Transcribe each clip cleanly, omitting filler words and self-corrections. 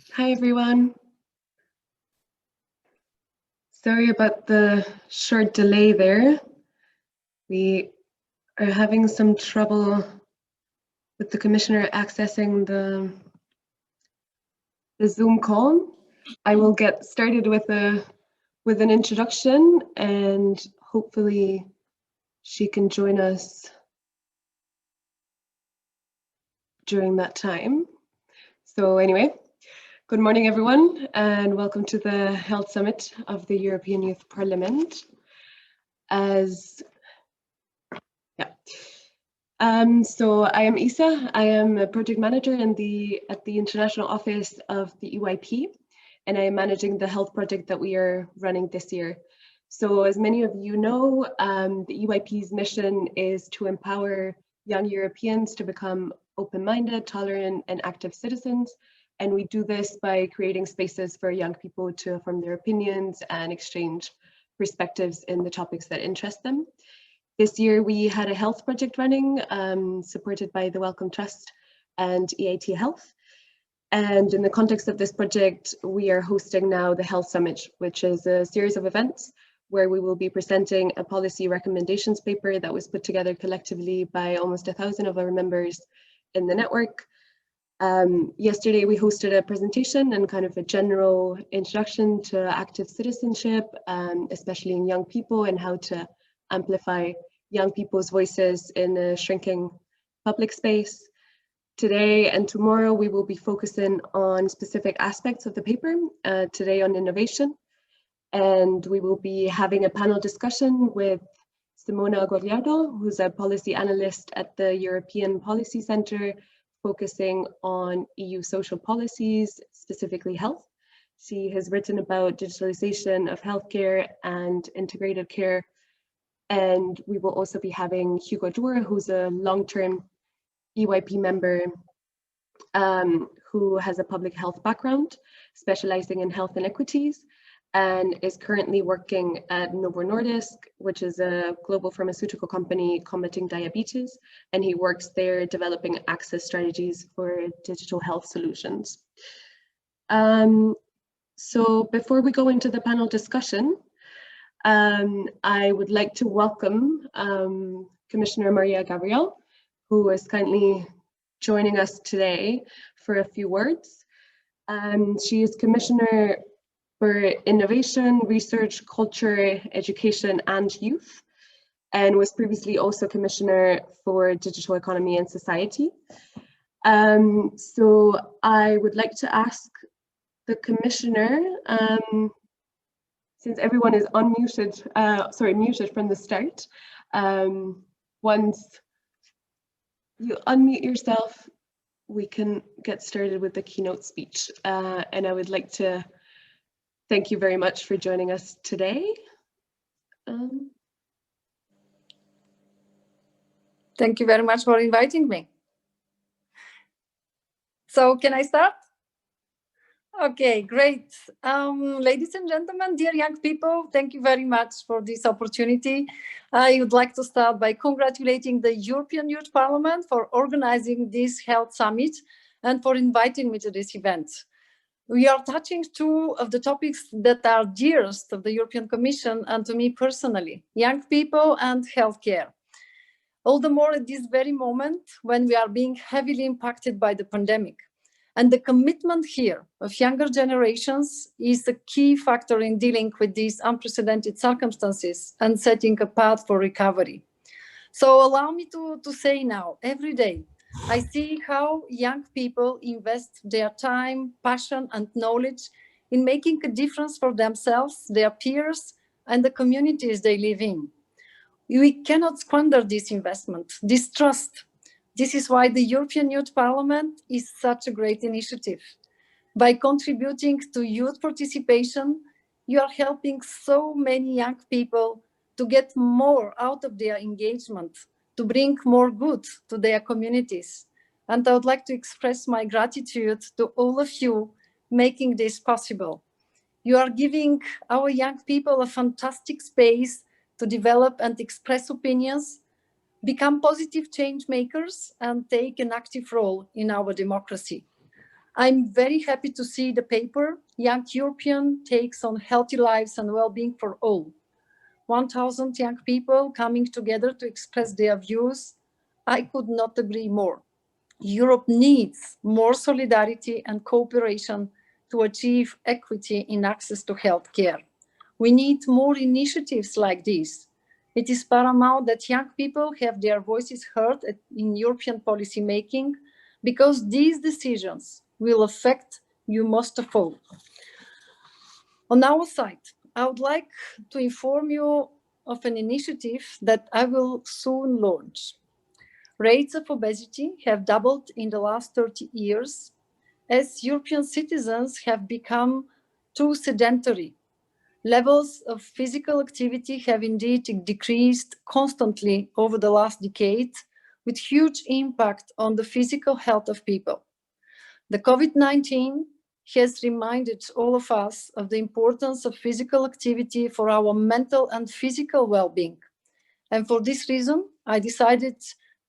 Hi, everyone. Sorry about the short delay there. We are having some trouble with the commissioner accessing the Zoom call. I will get started with an introduction, and hopefully she can join us during that time. So anyway, good morning, everyone, and welcome to the Health Summit of the European Youth Parliament. So I am Isa. I am a project manager at the international office of the EYP, and I am managing the health project that we are running this year. So as many of you know, the EYP's mission is to empower young Europeans to become open-minded, tolerant, and active citizens. And we do this by creating spaces for young people to form their opinions and exchange perspectives in the topics that interest them. This year, we had a health project running, supported by the Wellcome Trust and eHealth. And in the context of this project, we are hosting now the Health Summit, which is a series of events where we will be presenting a policy recommendations paper that was put together collectively by almost 1,000 of our members in the network. Yesterday, we hosted a presentation and kind of a general introduction to active citizenship, especially in young people, and how to amplify young people's voices in a shrinking public space. Today and tomorrow, we will be focusing on specific aspects of the paper, today on innovation. And we will be having a panel discussion with Simona Guagliardo, who's a policy analyst at the European Policy Center, focusing on EU social policies, specifically health. She has written about digitalization of healthcare and integrated care. And we will also be having Hugo Dürr, who's a long-term EYP member who has a public health background, specializing in health inequities, and is currently working at Novo Nordisk, which is a global pharmaceutical company combating diabetes, and he works there developing access strategies for digital health solutions. So before we go into the panel discussion, I would like to welcome Commissioner Mariya Gabriel, who is kindly joining us today for a few words. She is Commissioner for Innovation, Research, Culture, Education, and Youth, and was previously also Commissioner for Digital Economy and Society. So I would like to ask the Commissioner, since everyone is muted from the start, once you unmute yourself, we can get started with the keynote speech. And I would like to thank you very much for joining us today. Thank you very much for inviting me. So can I start? Okay, great. Ladies and gentlemen, dear young people, thank you very much for this opportunity. I would like to start by congratulating the European Youth Parliament for organizing this Health Summit and for inviting me to this event. We are touching two of the topics that are dearest of the European Commission and to me personally, young people and healthcare. All the more at this very moment when we are being heavily impacted by the pandemic. And the commitment here of younger generations is a key factor in dealing with these unprecedented circumstances and setting a path for recovery. So allow me to say now, every day, I see how young people invest their time, passion, and knowledge in making a difference for themselves, their peers, and the communities they live in. We cannot squander this investment, this trust. This is why the European Youth Parliament is such a great initiative. By contributing to youth participation, you are helping so many young people to get more out of their engagement, to bring more good to their communities. And I would like to express my gratitude to all of you making this possible. You are giving our young people a fantastic space to develop and express opinions, become positive change makers, and take an active role in our democracy. I'm very happy to see the paper, Young European Takes on Healthy Lives and Wellbeing for All. 1,000 young people coming together to express their views. I could not agree more. Europe needs more solidarity and cooperation to achieve equity in access to healthcare. We need more initiatives like this. It is paramount that young people have their voices heard in European policy making, because these decisions will affect you most of all. On our side, I would like to inform you of an initiative that I will soon launch. Rates of obesity have doubled in the last 30 years as European citizens have become too sedentary. Levels of physical activity have indeed decreased constantly over the last decade, with huge impact on the physical health of people. The COVID-19 has reminded all of us of the importance of physical activity for our mental and physical well-being. And for this reason, I decided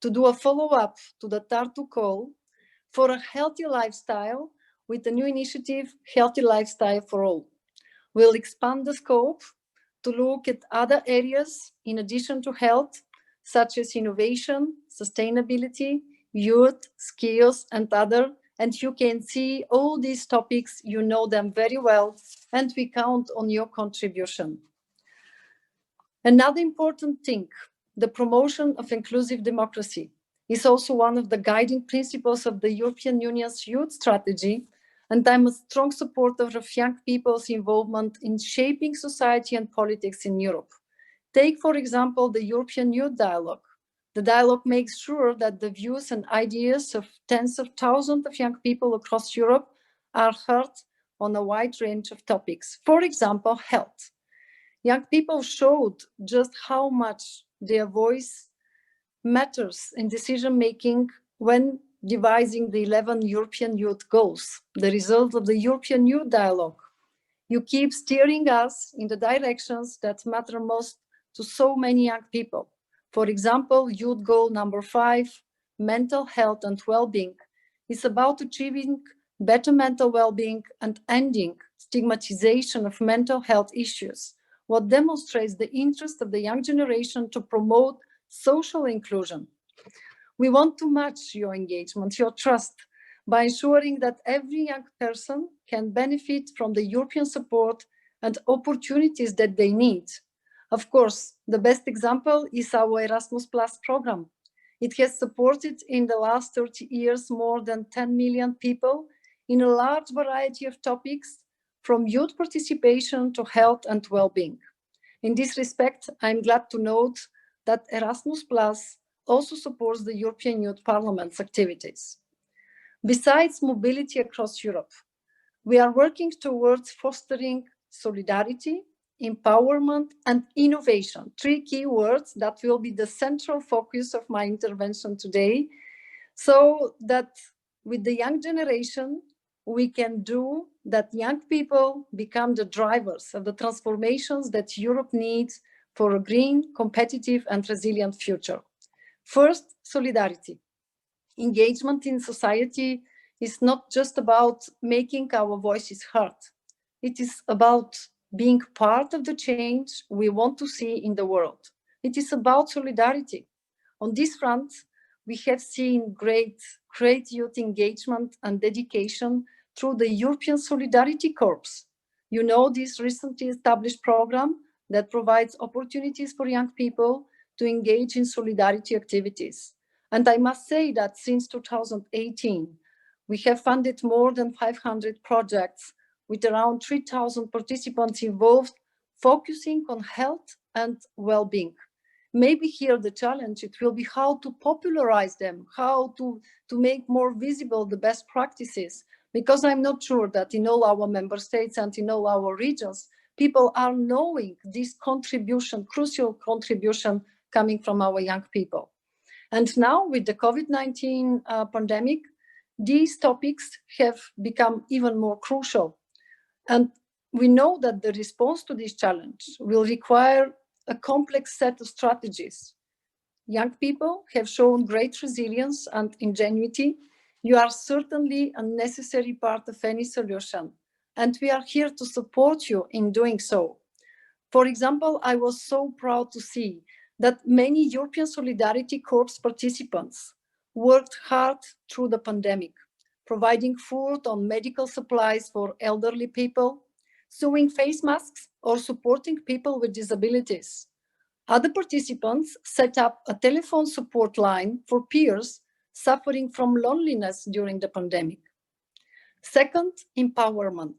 to do a follow-up to the Tartu call for a healthy lifestyle with the new initiative, Healthy Lifestyle for All. We'll expand the scope to look at other areas in addition to health, such as innovation, sustainability, youth, skills, and other. And you can see all these topics, you know them very well, and we count on your contribution. Another important thing, the promotion of inclusive democracy, is also one of the guiding principles of the European Union's youth strategy, and I'm a strong supporter of young people's involvement in shaping society and politics in Europe. Take, for example, the European Youth Dialogue. The dialogue makes sure that the views and ideas of tens of thousands of young people across Europe are heard on a wide range of topics. For example, health. Young people showed just how much their voice matters in decision-making when devising the 11 European youth goals, the result of the European Youth Dialogue. You keep steering us in the directions that matter most to so many young people. For example, youth goal number 5, mental health and well-being, is about achieving better mental well-being and ending stigmatization of mental health issues, what demonstrates the interest of the young generation to promote social inclusion. We want to match your engagement, your trust, by ensuring that every young person can benefit from the European support and opportunities that they need. Of course, the best example is our Erasmus Plus program. It has supported in the last 30 years more than 10 million people in a large variety of topics, from youth participation to health and well-being. In this respect, I'm glad to note that Erasmus Plus also supports the European Youth Parliament's activities. Besides mobility across Europe, we are working towards fostering solidarity, empowerment, and innovation, 3 key words that will be the central focus of my intervention today, so that with the young generation, we can do that young people become the drivers of the transformations that Europe needs for a green, competitive, and resilient future. First, solidarity. Engagement in society is not just about making our voices heard. It is about being part of the change we want to see in the world. It is about solidarity. On this front, we have seen great youth engagement and dedication through the European Solidarity Corps. You know this recently established program that provides opportunities for young people to engage in solidarity activities. And I must say that since 2018, we have funded more than 500 projects with around 3,000 participants involved, focusing on health and well-being. Maybe here the challenge, it will be how to popularize them, how to make more visible the best practices, because I'm not sure that in all our member states and in all our regions, people are knowing this contribution, crucial contribution coming from our young people. And now with the COVID-19 pandemic, these topics have become even more crucial. And we know that the response to this challenge will require a complex set of strategies. Young people have shown great resilience and ingenuity You are certainly a necessary part of any solution, and we are here to support you in doing so. For example, I was so proud to see that many European Solidarity Corps participants worked hard through the pandemic, providing food or medical supplies for elderly people, sewing face masks, or supporting people with disabilities. Other participants set up a telephone support line for peers suffering from loneliness during the pandemic. Second, empowerment.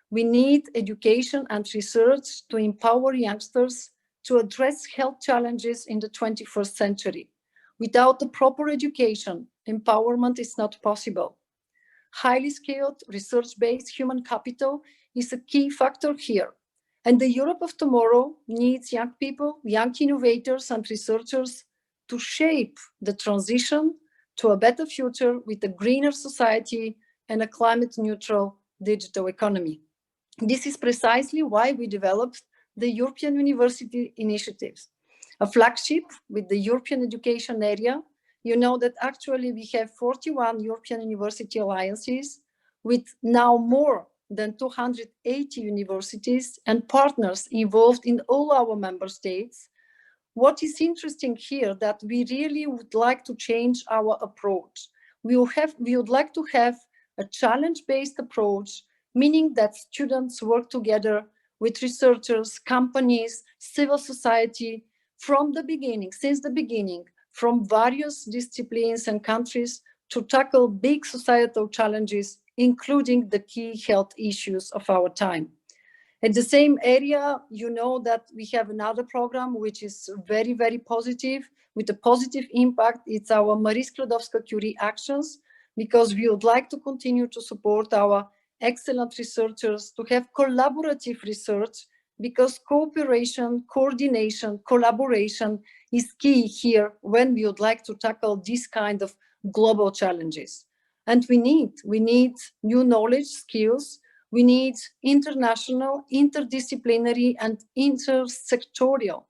We need education and research to empower youngsters to address health challenges in the 21st century. Without the proper education, empowerment is not possible. Highly skilled, research-based human capital is a key factor here. And the Europe of tomorrow needs young people, young innovators and researchers to shape the transition to a better future with a greener society and a climate-neutral digital economy. This is precisely why we developed the European University Initiatives, a flagship with the European education area. You know that actually we have 41 European University Alliances with now more than 280 universities and partners involved in all our member states. What is interesting here that we really would like to change our approach. We would like to have a challenge-based approach, meaning that students work together with researchers, companies, civil society from the beginning, since the beginning, from various disciplines and countries to tackle big societal challenges, including the key health issues of our time. In the same area, you know that we have another program which is very, very positive, with a positive impact. It's our Marie Skłodowska-Curie Actions, because we would like to continue to support our excellent researchers to have collaborative research, because cooperation, coordination, collaboration is key here when we would like to tackle these kind of global challenges. And we need new knowledge, skills. We need international, interdisciplinary, and intersectorial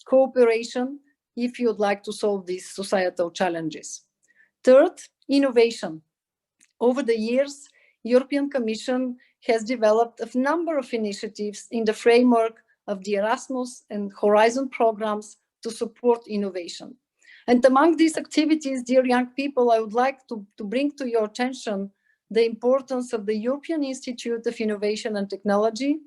cooperation if you would like to solve these societal challenges. Third, innovation. Over the years, European Commission has developed a number of initiatives in the framework of the Erasmus and Horizon programs to support innovation. And among these activities, dear young people, I would like to bring to your attention the importance of the European Institute of Innovation and Technology,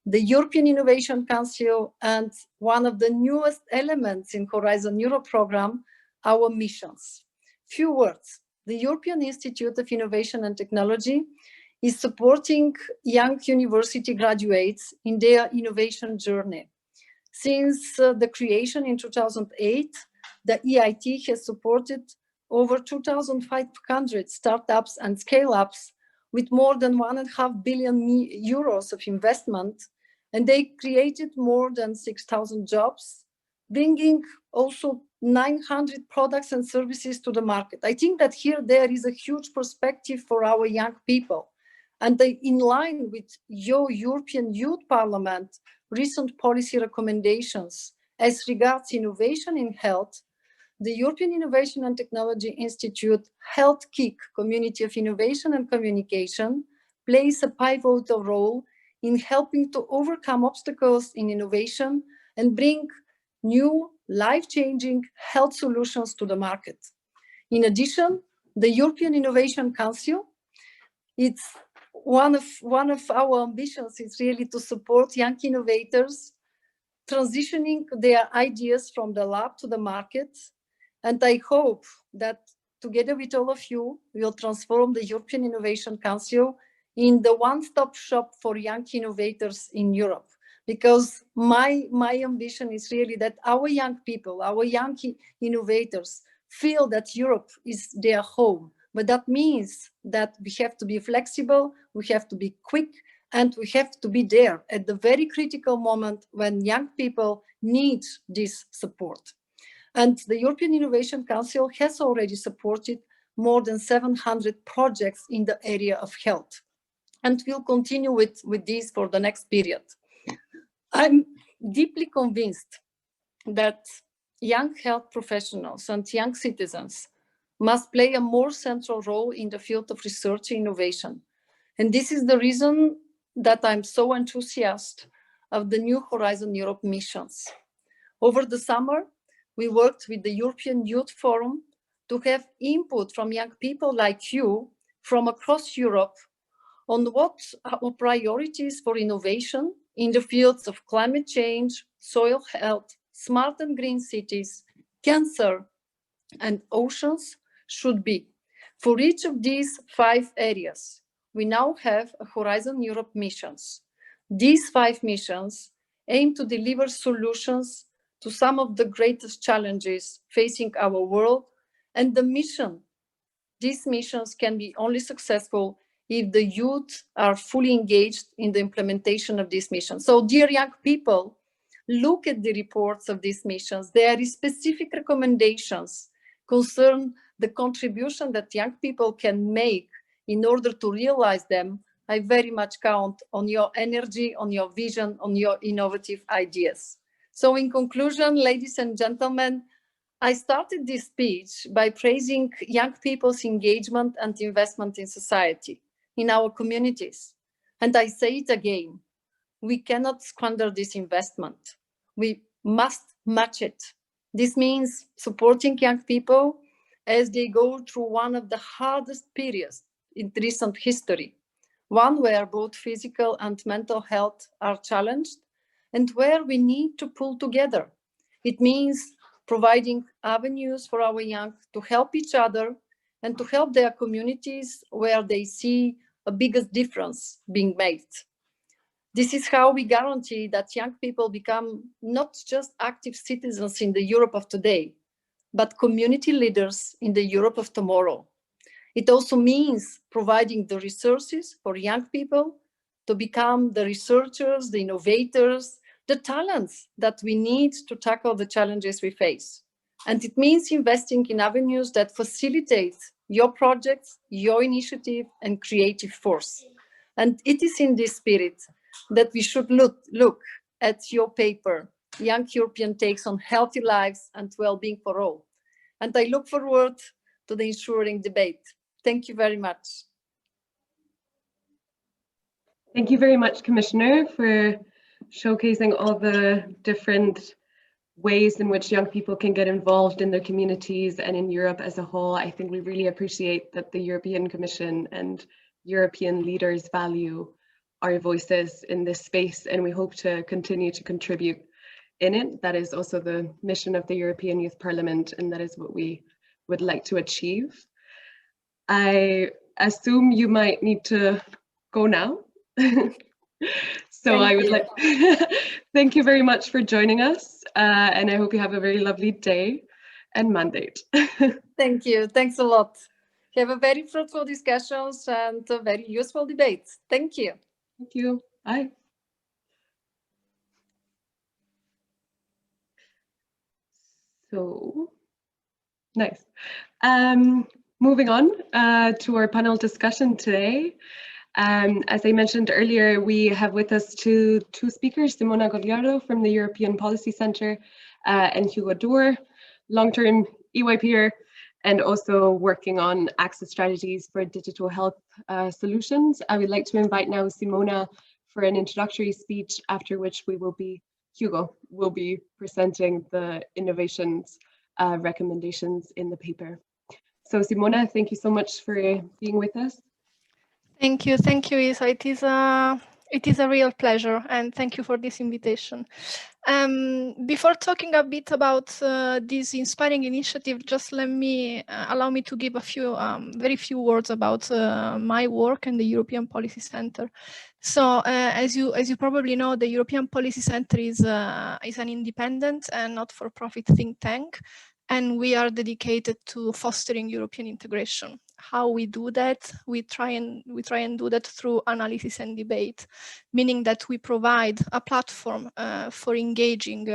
the European Innovation Council, and one of the newest elements in Horizon Europe program, our missions. Few words. The European Institute of Innovation and Technology is supporting young university graduates in their innovation journey. Since the creation in 2008, the EIT has supported over 2,500 startups and scale-ups with more than 1.5 billion euros of investment, and they created more than 6,000 jobs, bringing also 900 products and services to the market. I think that here there is a huge perspective for our young people. And in line with your European Youth Parliament recent policy recommendations as regards innovation in health, the European Innovation and Technology Institute Health KIC, Community of Innovation and Communication, plays a pivotal role in helping to overcome obstacles in innovation and bring new life-changing health solutions to the market. In addition, the European Innovation Council, it's one of our ambitions is really to support young innovators transitioning their ideas from the lab to the market. And I hope that together with all of you, we will transform the European Innovation Council in the one-stop shop for young innovators in Europe. Because my ambition is really that our young people, our young innovators feel that Europe is their home. But that means that we have to be flexible, we have to be quick, and we have to be there at the very critical moment when young people need this support. And the European Innovation Council has already supported more than 700 projects in the area of health. And we'll continue with this for the next period. I'm deeply convinced that young health professionals and young citizens must play a more central role in the field of research and innovation. And this is the reason that I'm so enthusiastic of the new Horizon Europe missions. Over the summer, we worked with the European Youth Forum to have input from young people like you from across Europe on what are priorities for innovation in the fields of climate change, soil health, smart and green cities, cancer, and oceans should be. For each of these 5 areas, we now have a Horizon Europe missions. These 5 missions aim to deliver solutions to some of the greatest challenges facing our world, and these missions can be only successful if the youth are fully engaged in the implementation of these missions. So, dear young people, look at the reports of these missions. There are specific recommendations concern the contribution that young people can make in order to realize them. I very much count on your energy, on your vision, on your innovative ideas. So in conclusion, ladies and gentlemen, I started this speech by praising young people's engagement and investment in society, in our communities. And I say it again, we cannot squander this investment. We must match it. This means supporting young people as they go through one of the hardest periods in recent history, one where both physical and mental health are challenged and where we need to pull together. It means providing avenues for our young to help each other and to help their communities where they see a biggest difference being made. This is how we guarantee that young people become not just active citizens in the Europe of today, but community leaders in the Europe of tomorrow. It also means providing the resources for young people to become the researchers, the innovators, the talents that we need to tackle the challenges we face. And it means investing in avenues that facilitate your projects, your initiative, and creative force. And it is in this spirit that we should look at your paper, Young European Takes on Healthy Lives and Well-being for All. And I look forward to the ensuing debate. Thank you very much. Thank you very much, Commissioner, for showcasing all the different ways in which young people can get involved in their communities and in Europe as a whole. I think we really appreciate that the European Commission and European leaders value our voices in this space, and we hope to continue to contribute in it. That is also the mission of the European Youth Parliament, and that is what we would like to achieve. I assume you might need to go now. So I would like thank you very much for joining us, and I hope you have a very lovely day and mandate. Thank you. Thanks a lot. Have a very fruitful discussions and a very useful debate. Thank you. Thank you. Bye. So nice. Moving on to our panel discussion today. As I mentioned earlier, we have with us two speakers, Simona Guagliardo from the European Policy Centre and Hugo Dürr, long-term EYPer, and also working on access strategies for digital health solutions. I would like to invite now Simona for an introductory speech, after which Hugo will be presenting the innovations recommendations in the paper. So Simona, thank you so much for being with us. Thank you, Isa. It is a real pleasure, and thank you for this invitation. Before talking a bit about this inspiring initiative, just allow me to give a few, very few words about my work and the European Policy Centre. So, as you probably know, the European Policy Centre is an independent and not-for-profit think tank, and we are dedicated to fostering European integration. How we do that? We try and do that through analysis and debate, meaning that we provide a platform for engaging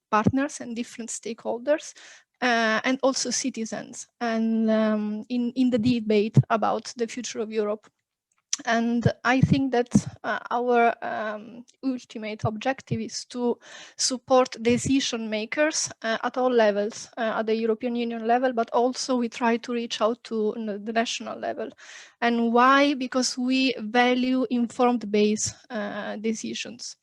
partners and different stakeholders, and also citizens, and in the debate about the future of Europe. And I think that our ultimate objective is to support decision makers at all levels, at the European Union level, but also we try to reach out to the national level. And why? Because we value informed-based decisions.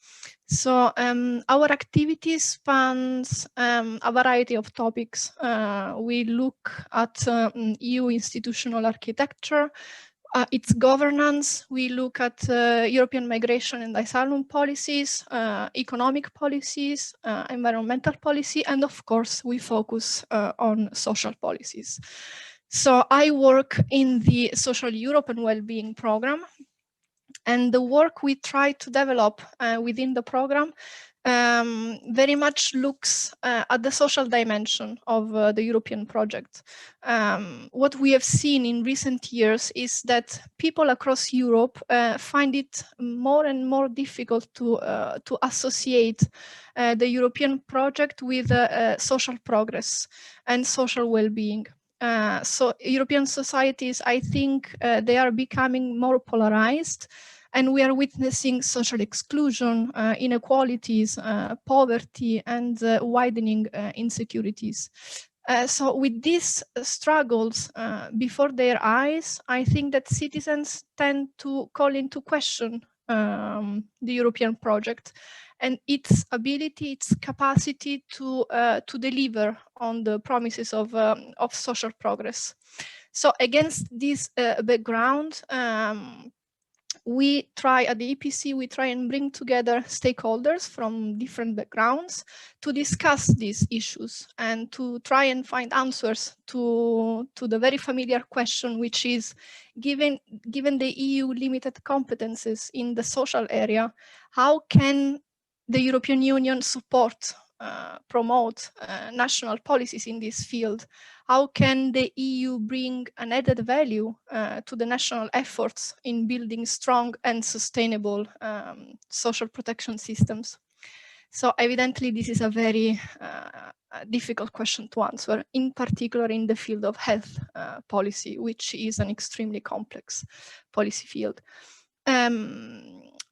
So our activity spans a variety of topics. We look at EU institutional architecture, its governance. We look at European migration and asylum policies, economic policies, environmental policy, and of course, we focus on social policies. So I work in the Social Europe and Wellbeing program, and the work we try to develop within the program very much looks at the social dimension of the European project. What we have seen in recent years is that people across Europe find it more and more difficult to associate the European project with social progress and social well-being. So European societies, I think they are becoming more polarized, and we are witnessing social exclusion, inequalities, poverty, and widening insecurities. So with these struggles before their eyes, I think that citizens tend to call into question the European project and its ability, its capacity to deliver on the promises of social progress. So against this background, we try at the EPC, we try and bring together stakeholders from different backgrounds to discuss these issues and to try and find answers to the very familiar question, which is, given the EU limited competences in the social area, how can the European Union support, promote national policies in this field? How can the EU bring an added value to the national efforts in building strong and sustainable social protection systems? So evidently, this is a very difficult question to answer, in particular in the field of health policy, which is an extremely complex policy field.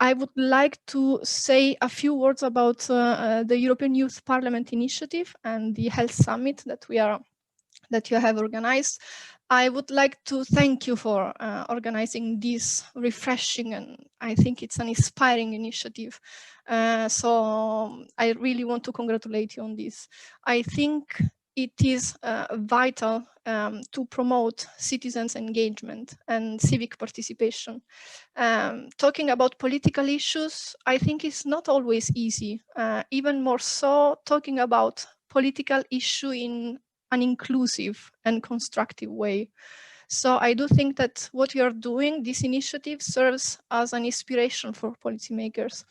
I would like to say a few words about the European Youth Parliament Initiative and the Health Summit that you have organized. I would like to thank you for organizing this refreshing, and I think it's an inspiring initiative. So I really want to congratulate you on this. I think it is vital to promote citizens' engagement and civic participation. Talking about political issues, I think is not always easy. Even more so, talking about political issue in an inclusive and constructive way. So I do think that what you are doing, this initiative, serves as an inspiration for policymakers.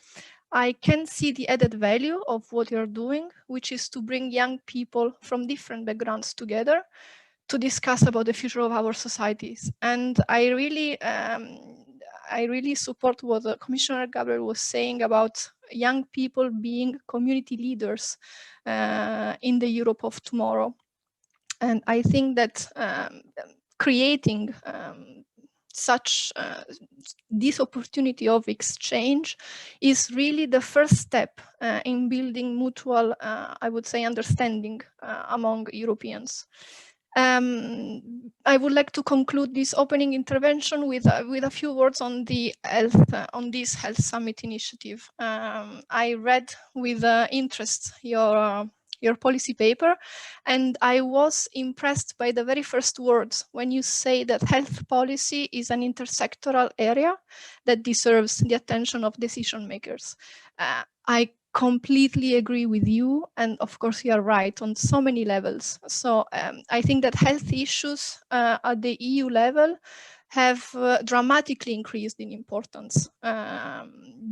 I can see the added value of what you're doing, which is to bring young people from different backgrounds together to discuss about the future of our societies. And I really support what Commissioner Gabriel was saying about young people being community leaders in the Europe of tomorrow. And I think that creating such this opportunity of exchange is really the first step in building mutual, I would say, understanding among Europeans. I would like to conclude this opening intervention with a few words on the health, on this Health Summit initiative. I read with interest your policy paper, and I was impressed by the very first words when you say that health policy is an intersectoral area that deserves the attention of decision makers. I completely agree with you, and of course you are right on so many levels. So I think that health issues at the EU level have dramatically increased in importance.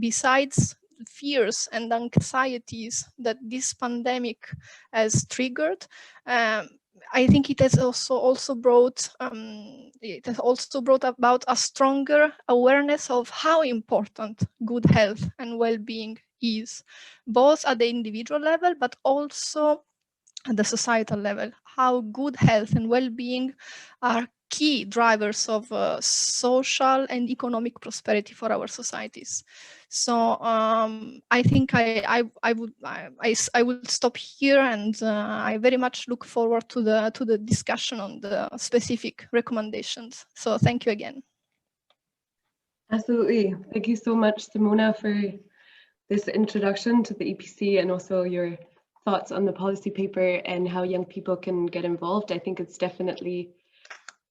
Besides fears and anxieties that this pandemic has triggered, I think it has also brought about a stronger awareness of how important good health and well-being is, both at the individual level but also at the societal level. How good health and well-being are key drivers of social and economic prosperity for our societies. So I think I would stop here, and I very much look forward to the discussion on the specific recommendations. So thank you again. Absolutely. Thank you so much, Simona, for this introduction to the EPC and also your thoughts on the policy paper and how young people can get involved. I think it's definitely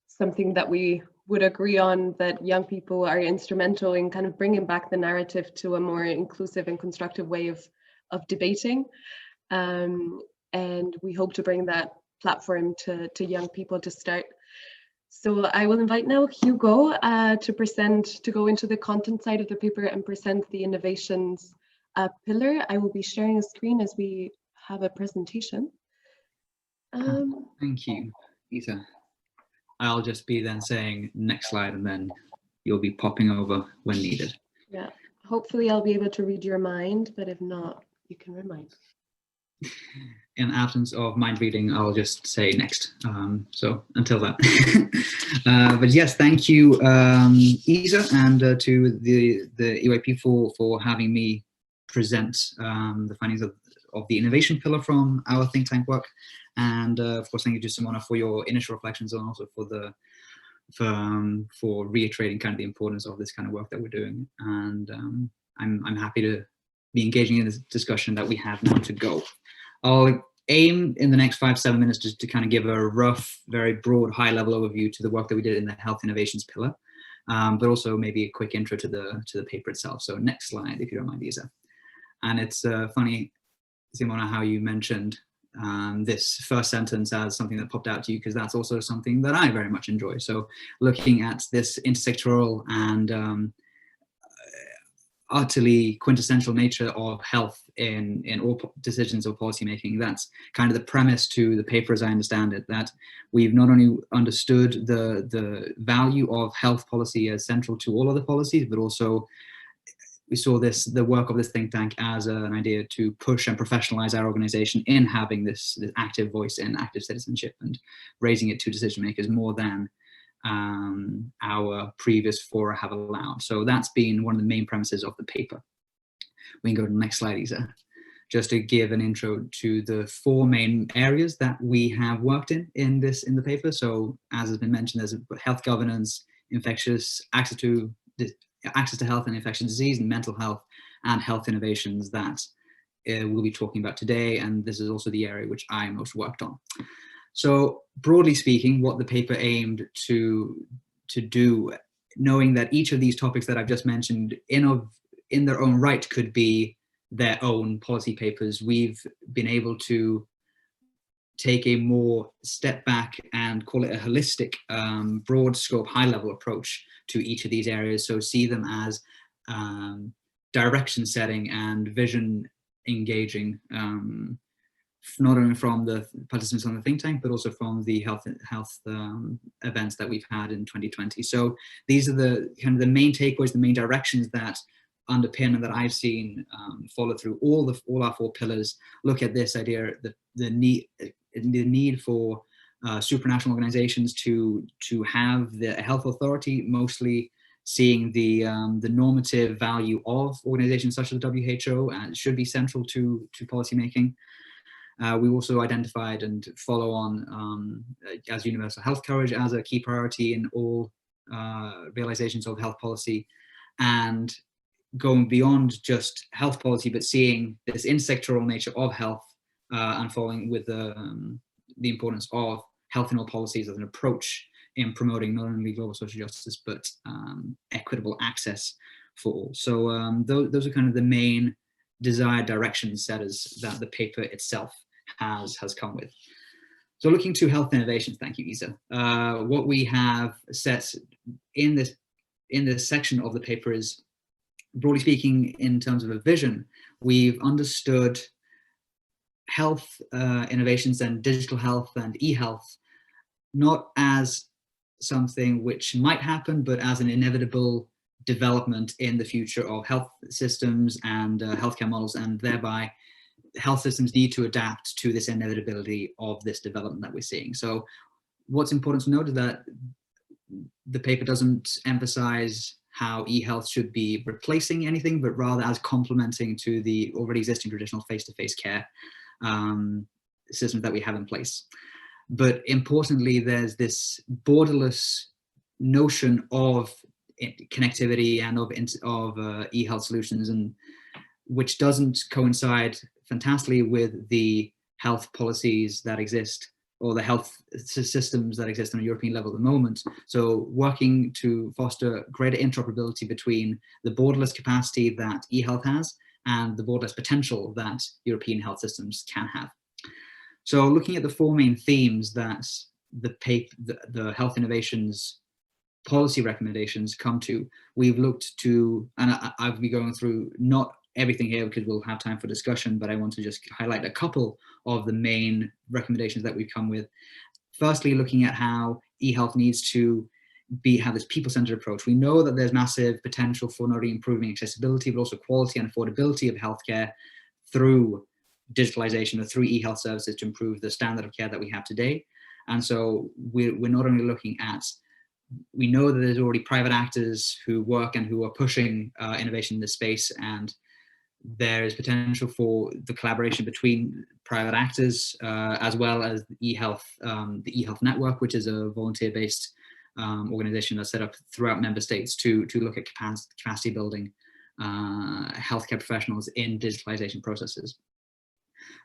something that we would agree on, that young people are instrumental in kind of bringing back the narrative to a more inclusive and constructive way of debating. And we hope to bring that platform to young people to start. So I will invite now Hugo to go into the content side of the paper and present the innovations pillar. I will be sharing a screen as we have a presentation. Thank you, Isa. I'll just be then saying next slide, and then you'll be popping over when needed. Yeah, hopefully I'll be able to read your mind, but if not, you can remind. In absence of mind reading, I'll just say next. So until that. But yes, thank you, Isa, and to the EYP for having me present the findings of the innovation pillar from our think tank work. And of course, thank you to Simona for your initial reflections, and also for reiterating kind of the importance of this kind of work that we're doing. And I'm happy to be engaging in this discussion that we have now to go. I'll aim in the next 5-7 minutes just to kind of give a rough, very broad, high-level overview to the work that we did in the health innovations pillar, but also maybe a quick intro to the paper itself. So next slide, if you don't mind, Isa. And it's funny, Simona, how you mentioned this first sentence as something that popped out to you, because that's also something that I very much enjoy. So looking at this intersectoral and utterly quintessential nature of health in all decisions of policymaking, that's kind of the premise to the paper as I understand it, that we've not only understood the value of health policy as central to all other policies, but also we saw the work of this think tank as an idea to push and professionalize our organization in having this active voice and active citizenship and raising it to decision makers more than our previous fora have allowed. So that's been one of the main premises of the paper. We can go to the next slide, Isa, just to give an intro to the 4 main areas that we have worked in the paper. So as has been mentioned, there's health governance, access to health and infectious disease, and mental health, and health innovations that we'll be talking about today. And this is also the area which I most worked on. So broadly speaking, what the paper aimed to do, knowing that each of these topics that I've just mentioned in their own right could be their own policy papers, we've been able to take a more step back and call it a holistic, broad scope, high level approach to each of these areas. So see them as direction setting and vision engaging, not only from the participants on the think tank, but also from the health events that we've had in 2020. So these are the kind of the main takeaways, the main directions that underpin and that I've seen follow through all our 4 pillars. Look at this idea, the need for supranational organizations to have the health authority, mostly seeing the normative value of organizations such as the WHO, and should be central to policymaking. We also identified and follow on as universal health coverage as a key priority in all realizations of health policy, and going beyond just health policy, but seeing this intersectoral nature of health and following with the importance of health in all policies as an approach in promoting not only global social justice, but equitable access for all. So those are kind of the main desired direction setters that the paper itself has come with. So looking to health innovations, thank you, Isa. What we have set in this section of the paper is, broadly speaking, in terms of a vision, we've understood health innovations and digital health and eHealth not as something which might happen, but as an inevitable development in the future of health systems and healthcare models, and thereby health systems need to adapt to this inevitability of this development that we're seeing. So what's important to note is that the paper doesn't emphasize how eHealth should be replacing anything, but rather as complementing to the already existing traditional face-to-face care systems that we have in place. But importantly, there's this borderless notion of connectivity and of eHealth solutions, and which doesn't coincide fantastically with the health policies that exist or the health systems that exist on a European level at the moment. So working to foster greater interoperability between the borderless capacity that eHealth has and the borderless potential that European health systems can have. So looking at the four main themes that the health innovations policy recommendations come to, we've looked to, and I'll be going through not everything here because we'll have time for discussion, but I want to just highlight a couple of the main recommendations that we've come with. Firstly, looking at how eHealth needs to have this people-centered approach. We know that there's massive potential for not only improving accessibility, but also quality and affordability of healthcare through digitalization or through eHealth services to improve the standard of care that we have today. And so we're not only looking at, we know that there's already private actors who work and who are pushing innovation in this space, and there is potential for the collaboration between private actors as well as the eHealth network, which is a volunteer-based organization that's set up throughout member states to look at capacity building healthcare professionals in digitalization processes.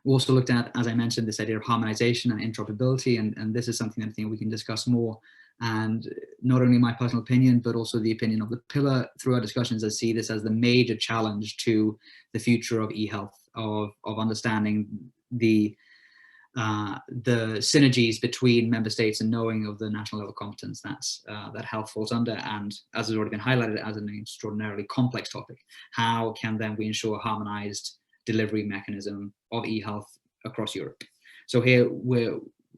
We also looked at, as I mentioned, this idea of harmonization and interoperability, and this is something that I think we can discuss more. And not only my personal opinion, but also the opinion of the pillar through our discussions, I see this as the major challenge to the future of eHealth, of understanding the synergies between member states and knowing of the national level competence that health falls under, and as has already been highlighted as an extraordinarily complex topic, how can then we ensure a harmonized delivery mechanism of eHealth across Europe? So here,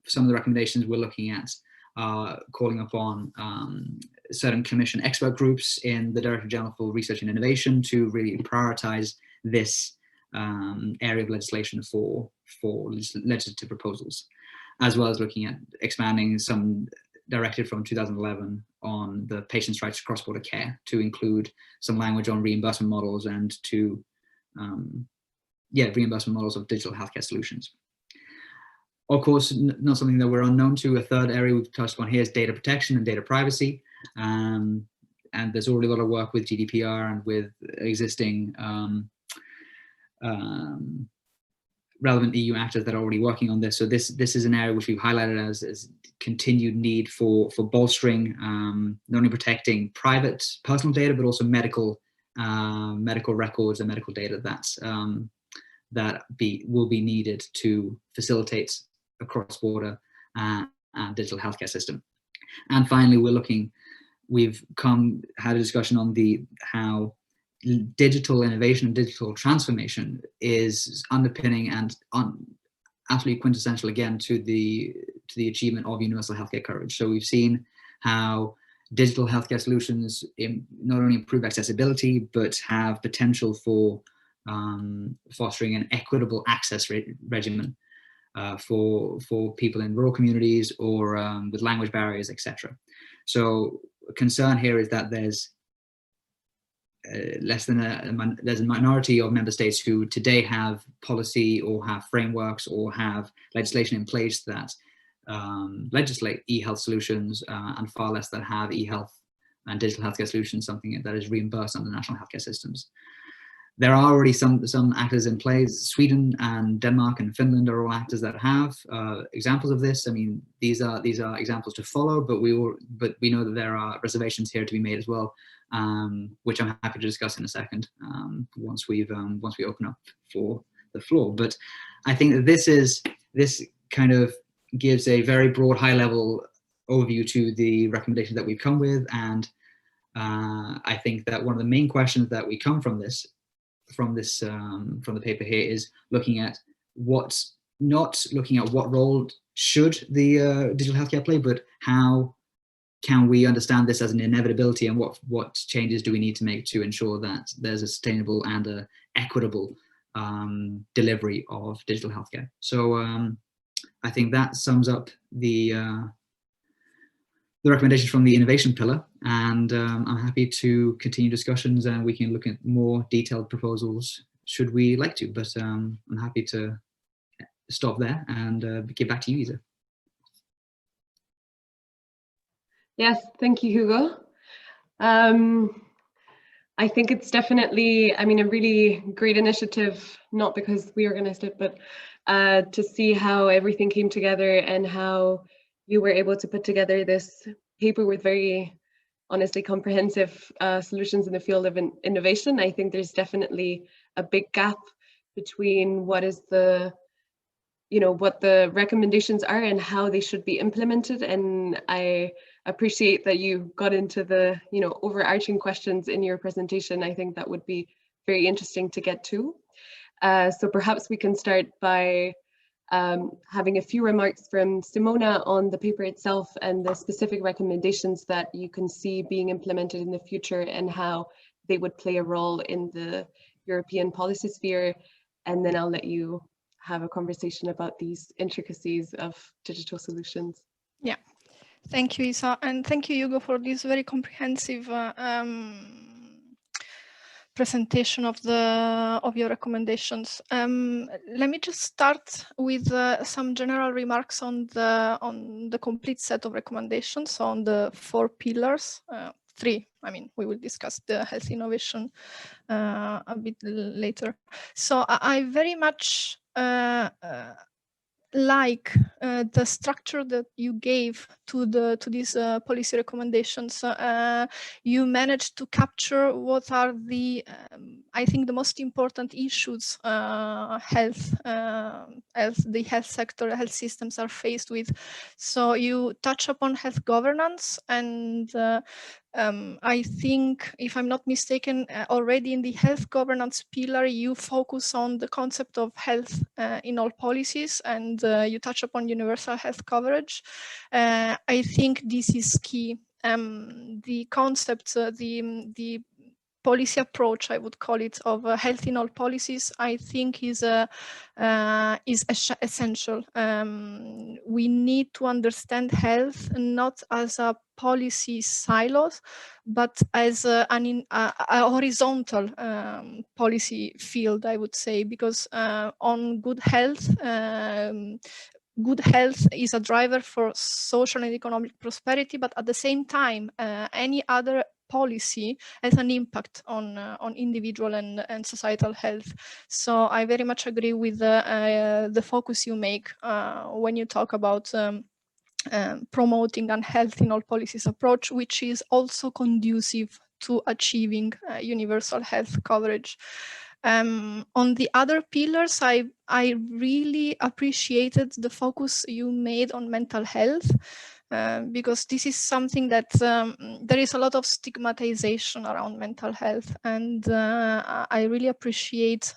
some of the recommendations we're looking at calling upon certain commission expert groups in the Director General for Research and Innovation to really prioritize this area of legislation for legislative proposals, as well as looking at expanding some directive from 2011 on the patient's rights to cross-border care to include some language on reimbursement models and to reimbursement models of digital healthcare solutions. Of course, not something that we're unknown to. A third area we've touched on here is data protection and data privacy. And there's already a lot of work with GDPR and with existing relevant EU actors that are already working on this. So this is an area which we've highlighted as continued need for bolstering, not only protecting private personal data, but also medical records and medical data that will be needed to facilitate a cross-border digital healthcare system. And finally, we've had a discussion on how digital innovation and digital transformation is underpinning and absolutely quintessential again to the achievement of universal healthcare coverage. So we've seen how digital healthcare solutions not only improve accessibility, but have potential for fostering an equitable access regimen for people in rural communities or with language barriers, etc. So a concern here is that there's there's a minority of member states who today have policy or have frameworks or have legislation in place that legislate eHealth solutions and far less that have eHealth and digital healthcare solutions, something that is reimbursed under national healthcare systems. There are already some actors in place. Sweden and Denmark and Finland are all actors that have examples of this. I mean, these are examples to follow, but we know that there are reservations here to be made as well, which I'm happy to discuss in a second once we open up for the floor. But I think that this kind of gives a very broad, high-level overview to the recommendation that we've come with, and I think that one of the main questions that we come from the paper here is looking at not looking at what role should the digital healthcare play, but how can we understand this as an inevitability, and what changes do we need to make to ensure that there's a sustainable and a equitable delivery of digital healthcare. So I think that sums up the the recommendations from the innovation pillar, and I'm happy to continue discussions, and we can look at more detailed proposals should we like to, but I'm happy to stop there and give back to you, Isa. Yes, thank you, Hugo. I think it's definitely, I mean, a really great initiative, not because we organized it, but to see how everything came together and how you were able to put together this paper with very, honestly, comprehensive solutions in the field of innovation. I think there's definitely a big gap between what is the, what the recommendations are and how they should be implemented. And I appreciate that you got into the, overarching questions in your presentation. I think that would be very interesting to get to. So perhaps we can start by having a few remarks from Simona on the paper itself and the specific recommendations that you can see being implemented in the future and how they would play a role in the European policy sphere. And then I'll let you have a conversation about these intricacies of digital solutions. Yeah, thank you, Isa, and thank you, Hugo, for this very comprehensive presentation of your recommendations. Let me just start with some general remarks on the complete set of recommendations on the 4 pillars. 3, I mean, we will discuss the health innovation a bit later. So I very much like the structure that you gave to these policy recommendations. You managed to capture what are the I think the most important issues the health sector, health systems are faced with. So you touch upon health governance, and I think, if I'm not mistaken, already in the health governance pillar, you focus on the concept of health in all policies, and you touch upon universal health coverage. I think this is key. The concept, the policy approach, I would call it, of health in all policies, I think is essential. We need to understand health not as a policy silos, but as a horizontal policy field, I would say, because on good health is a driver for social and economic prosperity, but at the same time, any other policy has an impact on individual and societal health. So I very much agree with the focus you make when you talk about promoting a health in all policies approach, which is also conducive to achieving universal health coverage. On the other pillars, I really appreciated the focus you made on mental health, because this is something that there is a lot of stigmatization around mental health, and I really appreciate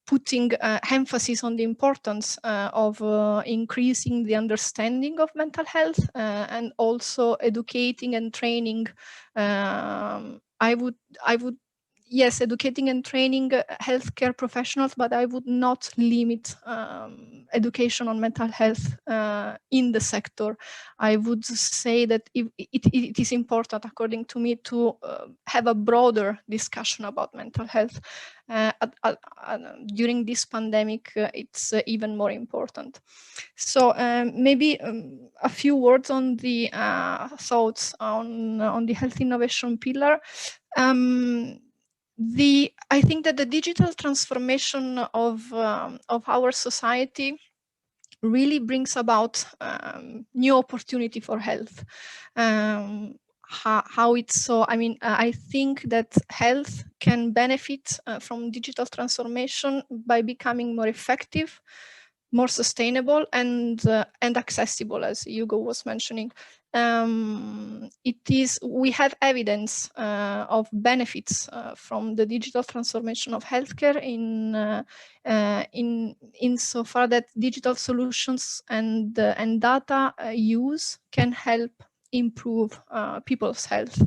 putting emphasis on the importance of increasing the understanding of mental health and also educating and training. Yes, educating and training healthcare professionals, but I would not limit education on mental health in the sector. I would say that it is important, according to me, to have a broader discussion about mental health. During this pandemic, it's even more important. So maybe a few words on the thoughts on the health innovation pillar. I think that the digital transformation of our society really brings about new opportunity for health. How it's so, I mean, I think that health can benefit from digital transformation by becoming more effective, more sustainable, and accessible, as Hugo was mentioning. We have evidence of benefits from the digital transformation of healthcare in so far that digital solutions and data use can help improve people's health.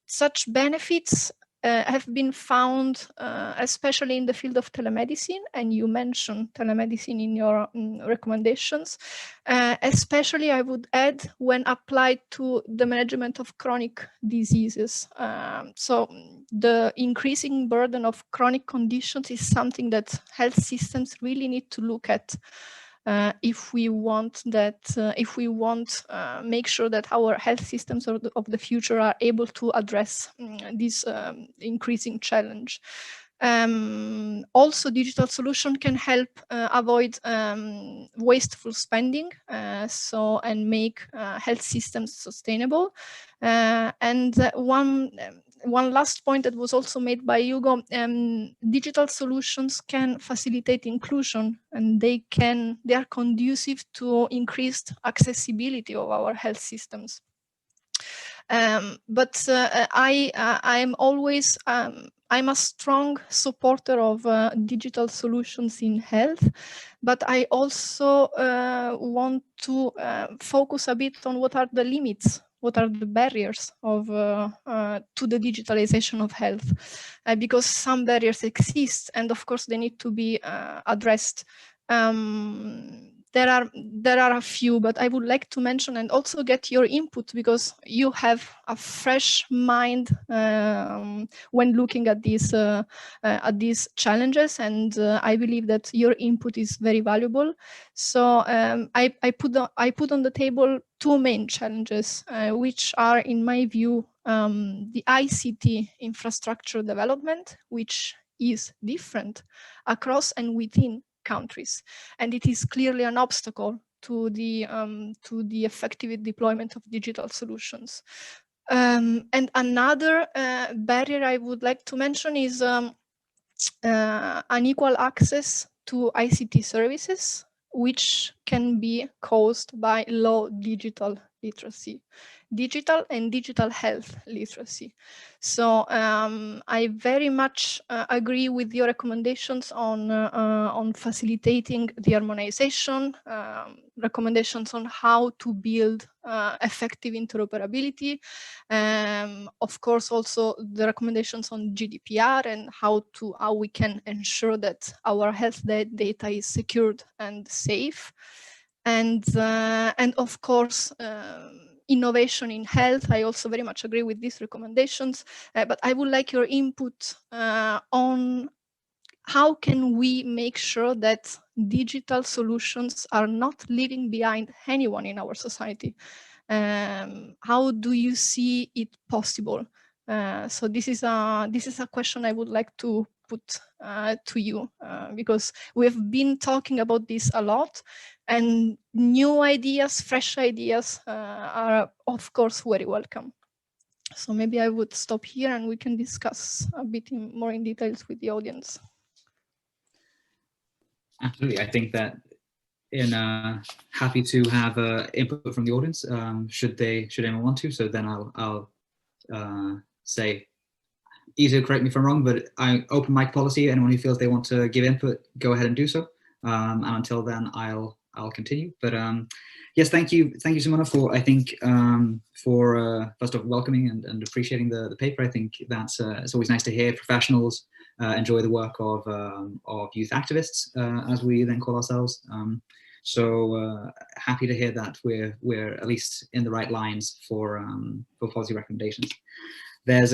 Such benefits have been found, especially in the field of telemedicine, and you mentioned telemedicine in your recommendations, especially I would add when applied to the management of chronic diseases. So the increasing burden of chronic conditions is something that health systems really need to look at. If we want make sure that our health systems of the future are able to address this increasing challenge. Also, digital solution can help avoid wasteful spending, and make health systems sustainable. And one last point that was also made by Hugo, digital solutions can facilitate inclusion, and they are conducive to increased accessibility of our health systems. But I'm a strong supporter of digital solutions in health, but I also want to focus a bit on what are the limits, what are the barriers to the digitalization of health, because some barriers exist, and of course they need to be addressed. There are a few, but I would like to mention and also get your input, because you have a fresh mind when looking at these challenges, and I believe that your input is very valuable. So I put on the table two main challenges, which are, in my view, the ICT infrastructure development, which is different across and within countries, and it is clearly an obstacle to the effective deployment of digital solutions. And another barrier I would like to mention is unequal access to ICT services, which can be caused by low digital literacy, digital and digital health literacy. So I very much agree with your recommendations on facilitating the harmonization, recommendations on how to build effective interoperability. Of course, also the recommendations on GDPR and how we can ensure that our health data is secured and safe. And of course, innovation in health. I also very much agree with these recommendations, but I would like your input on how can we make sure that digital solutions are not leaving behind anyone in our society. How do you see it possible? So this is a question I would like to put to you, because we've been talking about this a lot, and new ideas, fresh ideas are of course very welcome. So maybe I would stop here and we can discuss a bit more in details with the audience. Absolutely, I think that happy to have input from the audience, should anyone want to. So then I'll say, Isa, correct me if I'm wrong, but I open mic policy. Anyone who feels they want to give input, go ahead and do so. And until then, I'll continue. But yes, thank you, Simona, for first off welcoming and appreciating the paper. I think that's it's always nice to hear professionals enjoy the work of youth activists, as we then call ourselves. So happy to hear that we're at least in the right lines for policy recommendations. There's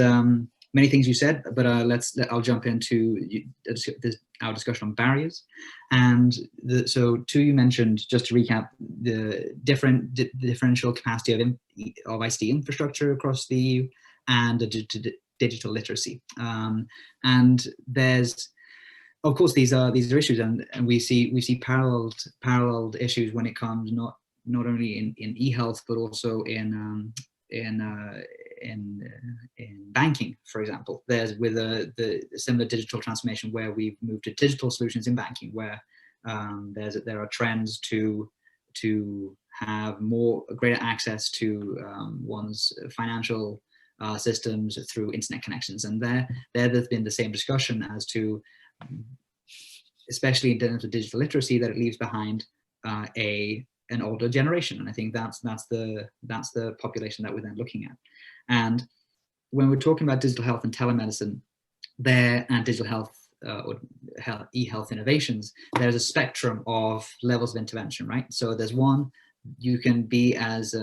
many things you said, but I'll jump into our discussion on barriers. And so two, you mentioned, just to recap, the differential capacity of ICT infrastructure across the EU and the digital literacy. And there's, of course, these are issues, and we see paralleled issues when it comes not only in eHealth but also in banking, for example. There's with the similar digital transformation where we've moved to digital solutions in banking, where there are trends to have greater access to one's financial systems through internet connections, and there's been the same discussion as to, especially in terms of digital literacy, that it leaves behind an older generation, and I think that's the population that we're then looking at. And when we're talking about digital health and telemedicine, and digital health or eHealth innovations, there's a spectrum of levels of intervention, right? So there's one, you can be as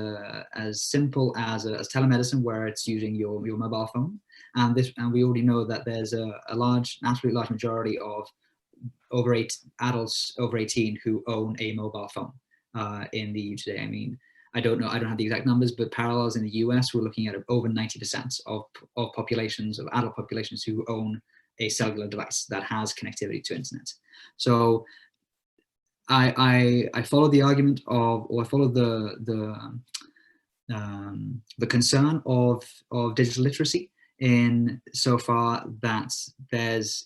simple as telemedicine, where it's using your mobile phone, and we already know that there's an absolutely large majority of adults over 18 who own a mobile phone in the EU today. I mean, I don't have the exact numbers, but parallels in the US, we're looking at over 90% of adult populations who own a cellular device that has connectivity to internet. So I follow the argument of, or I follow the concern of digital literacy in so far that there's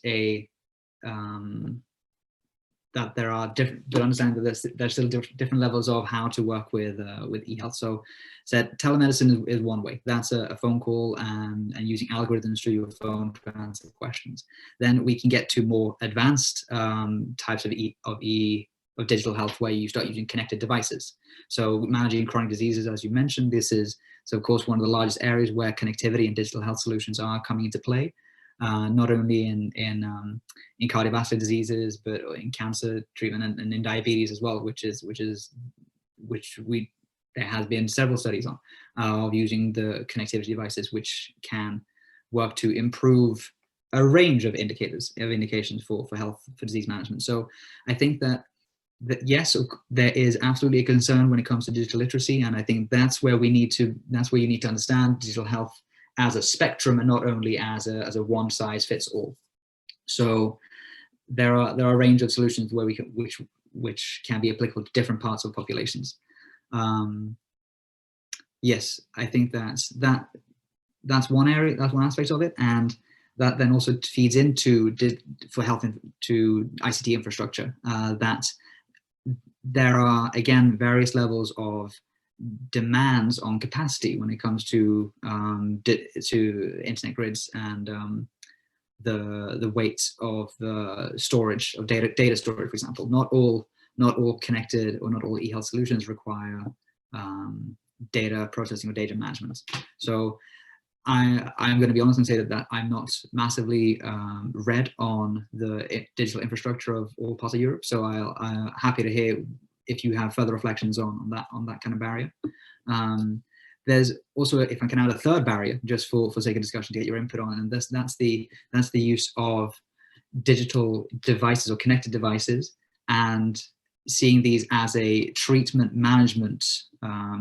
that there are different, but understand that there's still different levels of how to work with eHealth. So telemedicine is one way. That's a phone call and using algorithms through your phone to answer questions. Then we can get to more advanced types of digital health, where you start using connected devices. So managing chronic diseases, as you mentioned, this is, so of course, one of the largest areas where connectivity and digital health solutions are coming into play. Not only in cardiovascular diseases, but in cancer treatment and in diabetes as well, which there has been several studies on of using the connectivity devices, which can work to improve a range of indications for health, for disease management. So I think that yes, there is absolutely a concern when it comes to digital literacy, and I think that's where you need to understand digital health as a spectrum and not only as a one size fits all. So there are a range of solutions where which can be applicable to different parts of populations. Yes, I think that's one area, that's one aspect of it, and that then also feeds into for health to ICT infrastructure. That there are, again, various levels of demands on capacity when it comes to internet grids and the weight of the storage of data storage, for example. Not all connected or not all eHealth solutions require data processing or data management. So I'm going to be honest and say that I'm not massively read on the digital infrastructure of all parts of Europe. So I'm happy to hear if you have further reflections on that kind of barrier. There's also, if I can add a third barrier, just for sake of discussion, to get your input on, and that's the use of digital devices or connected devices, and seeing these as a treatment management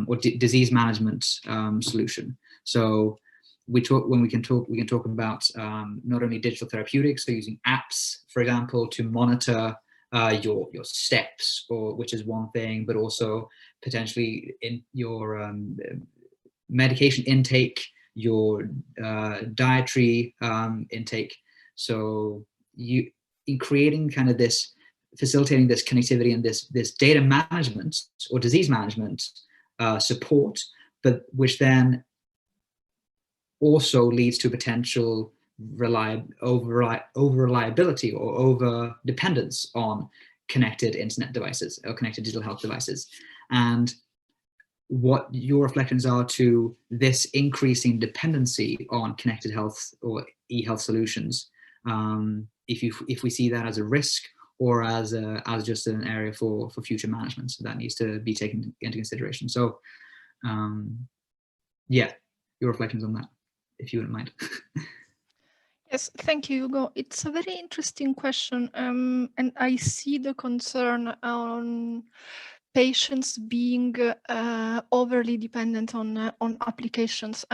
or disease management solution. So we can talk about not only digital therapeutics, so using apps, for example, to monitor your steps, which is one thing, but also potentially in your medication intake, your dietary intake. So in creating kind of this, facilitating this connectivity and this data management or disease management support, but which then also leads to potential over reliability or over dependence on connected internet devices or connected digital health devices. And what your reflections are to this increasing dependency on connected health or eHealth solutions, if we see that as a risk or as just an area for future management, so that needs to be taken into consideration. So yeah, your reflections on that, if you wouldn't mind. Yes, thank you, Hugo. It's a very interesting question, and I see the concern on patients being overly dependent on applications.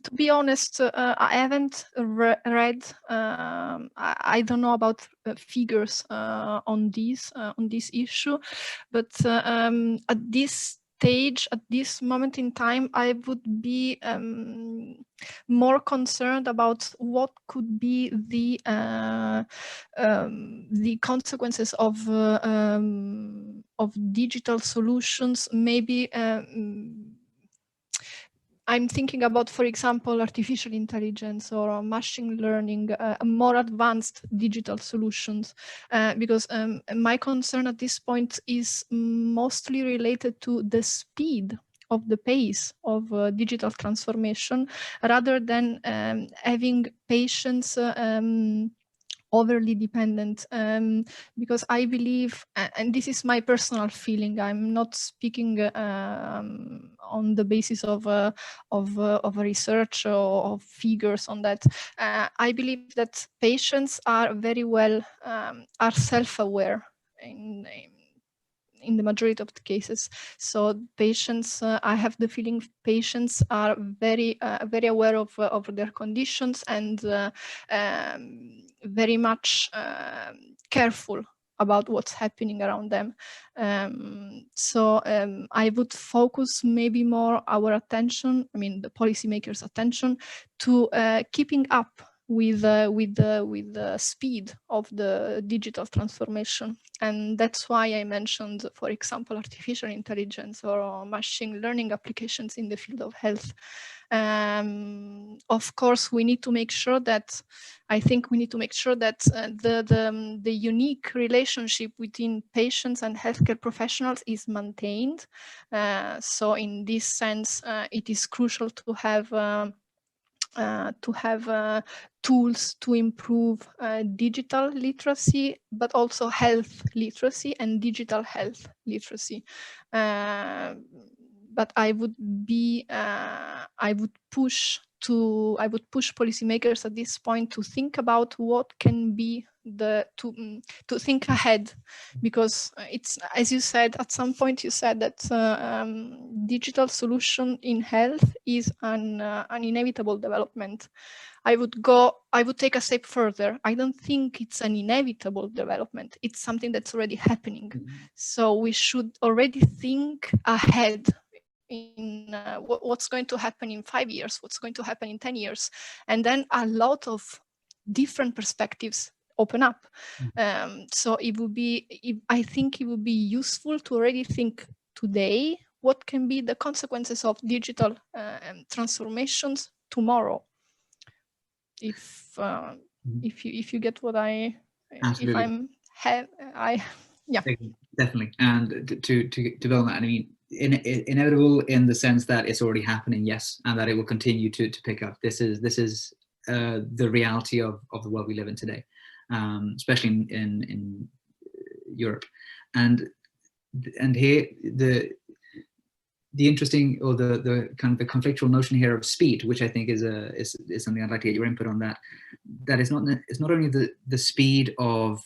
To be honest, I haven't read. I don't know about figures on this issue, but at this stage, at this moment in time, I would be more concerned about what could be the consequences of digital solutions. Maybe I'm thinking about, for example, artificial intelligence or machine learning, more advanced digital solutions, because my concern at this point is mostly related to the speed the pace of digital transformation, rather than having patients overly dependent, because I believe, and this is my personal feeling, I'm not speaking on the basis of a research or of figures on that. I believe that patients are very well, are self-aware in the majority of the cases. So patients, I have the feeling patients are very aware of their conditions, and very much careful about what's happening around them. So I would focus maybe more our attention, I mean the policymakers' attention, to keeping up with the speed of the digital transformation. And that's why I mentioned, for example, artificial intelligence or machine learning applications in the field of health. Of course, we need to make sure that, I think we need to make sure that the unique relationship between patients and healthcare professionals is maintained. So in this sense, it is crucial to have tools to improve digital literacy, but also health literacy and digital health literacy. But I would push policymakers at this point to think about what can be to think ahead, because it's, as you said, at some point you said that digital solution in health is an inevitable development. I would take a step further. I don't think it's an inevitable development. It's something that's already happening. So we should already think ahead in what's going to happen in 5 years, what's going to happen in 10 years. And then a lot of different perspectives open up. So it would be, I think it would be useful to already think today what can be the consequences of digital transformations tomorrow. If you get what I, Absolutely. Yeah, definitely. And to develop that, I mean, inevitable in the sense that it's already happening, yes, and that it will continue to pick up. This is the reality of the world we live in today, especially in Europe, and here the interesting, or the kind of the conflictual notion here of speed, which I think is something I'd like to get your input on. That is it's not only the speed of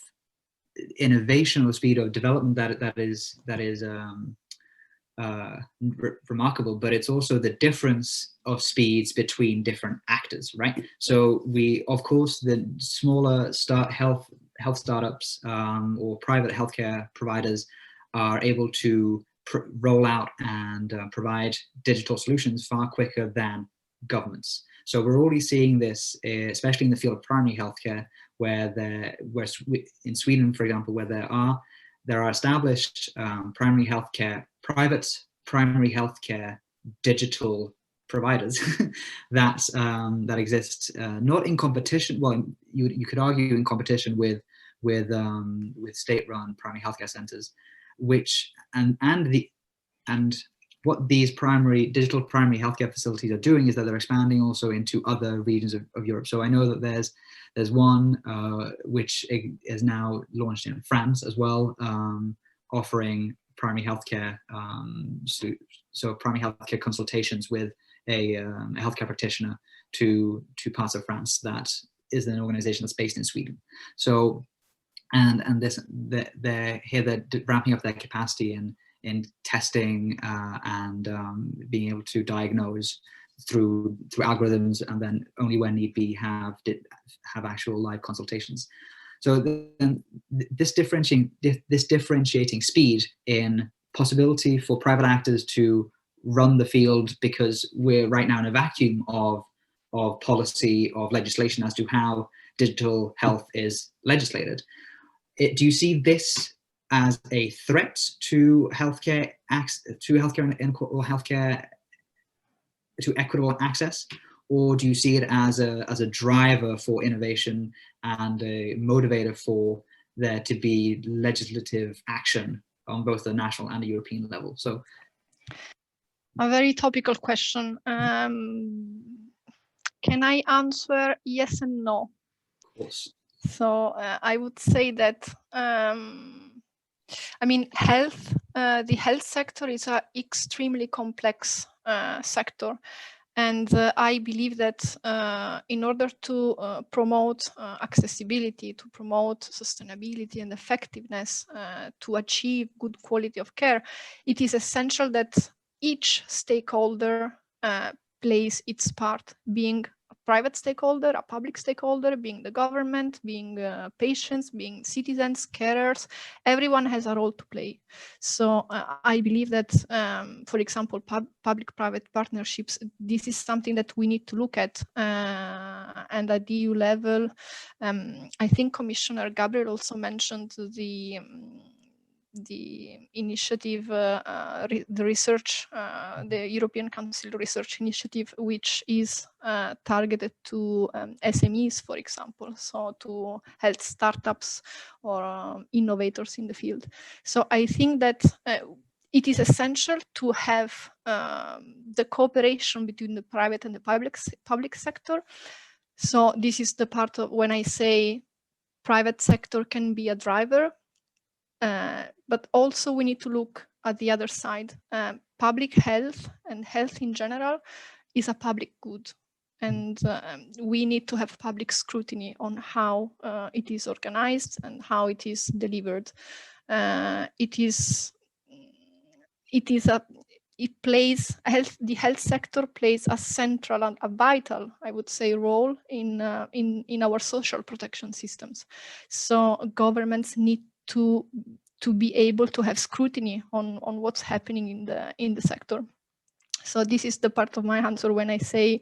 innovation or speed of development that is remarkable, but it's also the difference of speeds between different actors, right? So of course, the smaller health startups or private healthcare providers are able to roll out and provide digital solutions far quicker than governments. So we're already seeing this, especially in the field of primary healthcare, where in Sweden, for example, where there are established private primary healthcare digital providers that exist, not in competition. Well, you could argue in competition with state-run primary healthcare centers, which and what these digital primary healthcare facilities are doing is that they're expanding also into other regions of Europe. So I know that there's one which is now launched in France as well, offering primary healthcare, so primary healthcare consultations with a healthcare practitioner to parts of France. That is an organization that's based in Sweden. So and they're ramping up their capacity in testing and being able to diagnose through algorithms, and then only when need be have actual live consultations. So then this differentiating speed in possibility for private actors to run the field, because we're right now in a vacuum of policy, of legislation as to how digital health is legislated. Do you see this as a threat to healthcare to equitable access, or do you see it as a driver for innovation and a motivator for there to be legislative action on both the national and the European level? So, A very topical question. Can I answer yes and no? Of course. So I would say that, I mean, the health sector is an extremely complex sector. And I believe that in order to promote accessibility, to promote sustainability and effectiveness, to achieve good quality of care, it is essential that each stakeholder plays its part, being a private stakeholder, a public stakeholder, being the government, being patients, being citizens, carers. Everyone has a role to play. So I believe that, for example, public-private partnerships, this is something that we need to look at. And at the EU level, I think Commissioner Gabriel also mentioned the initiative, the research, the European Council Research Initiative, which is targeted to SMEs, for example, so to health startups or innovators in the field. So I think that it is essential to have the cooperation between the private and the public sector. So this is the part of when I say private sector can be a driver, but also we need to look at the other side. Public health and health in general is a public good. And we need to have public scrutiny on how it is organized and how it is delivered. The health sector plays a central and a vital, I would say, role in our social protection systems. So governments need to be able to have scrutiny on what's happening in the sector. So this is the part of my answer when I say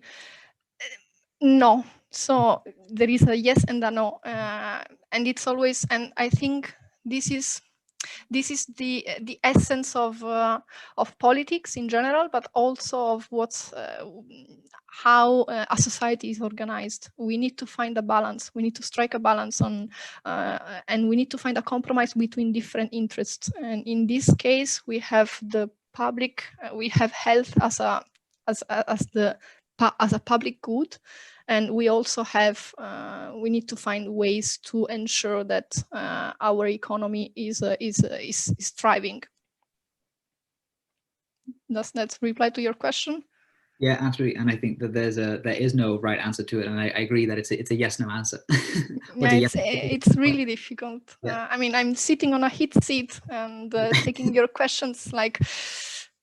no. So there is a yes and a no, and it's always, and I think this is the essence of politics in general, but also of what's how a society is organized. We need to find a balance. We need to strike a balance on, and we need to find a compromise between different interests. And in this case, we have the public. We have health as a public good. And we also have, we need to find ways to ensure that our economy is thriving. Does that reply to your question? Yeah, absolutely. And I think that there is no right answer to it. And I agree that it's a yes/no answer. Yeah, it's really difficult. Yeah. I mean, I'm sitting on a heat seat and taking your questions like,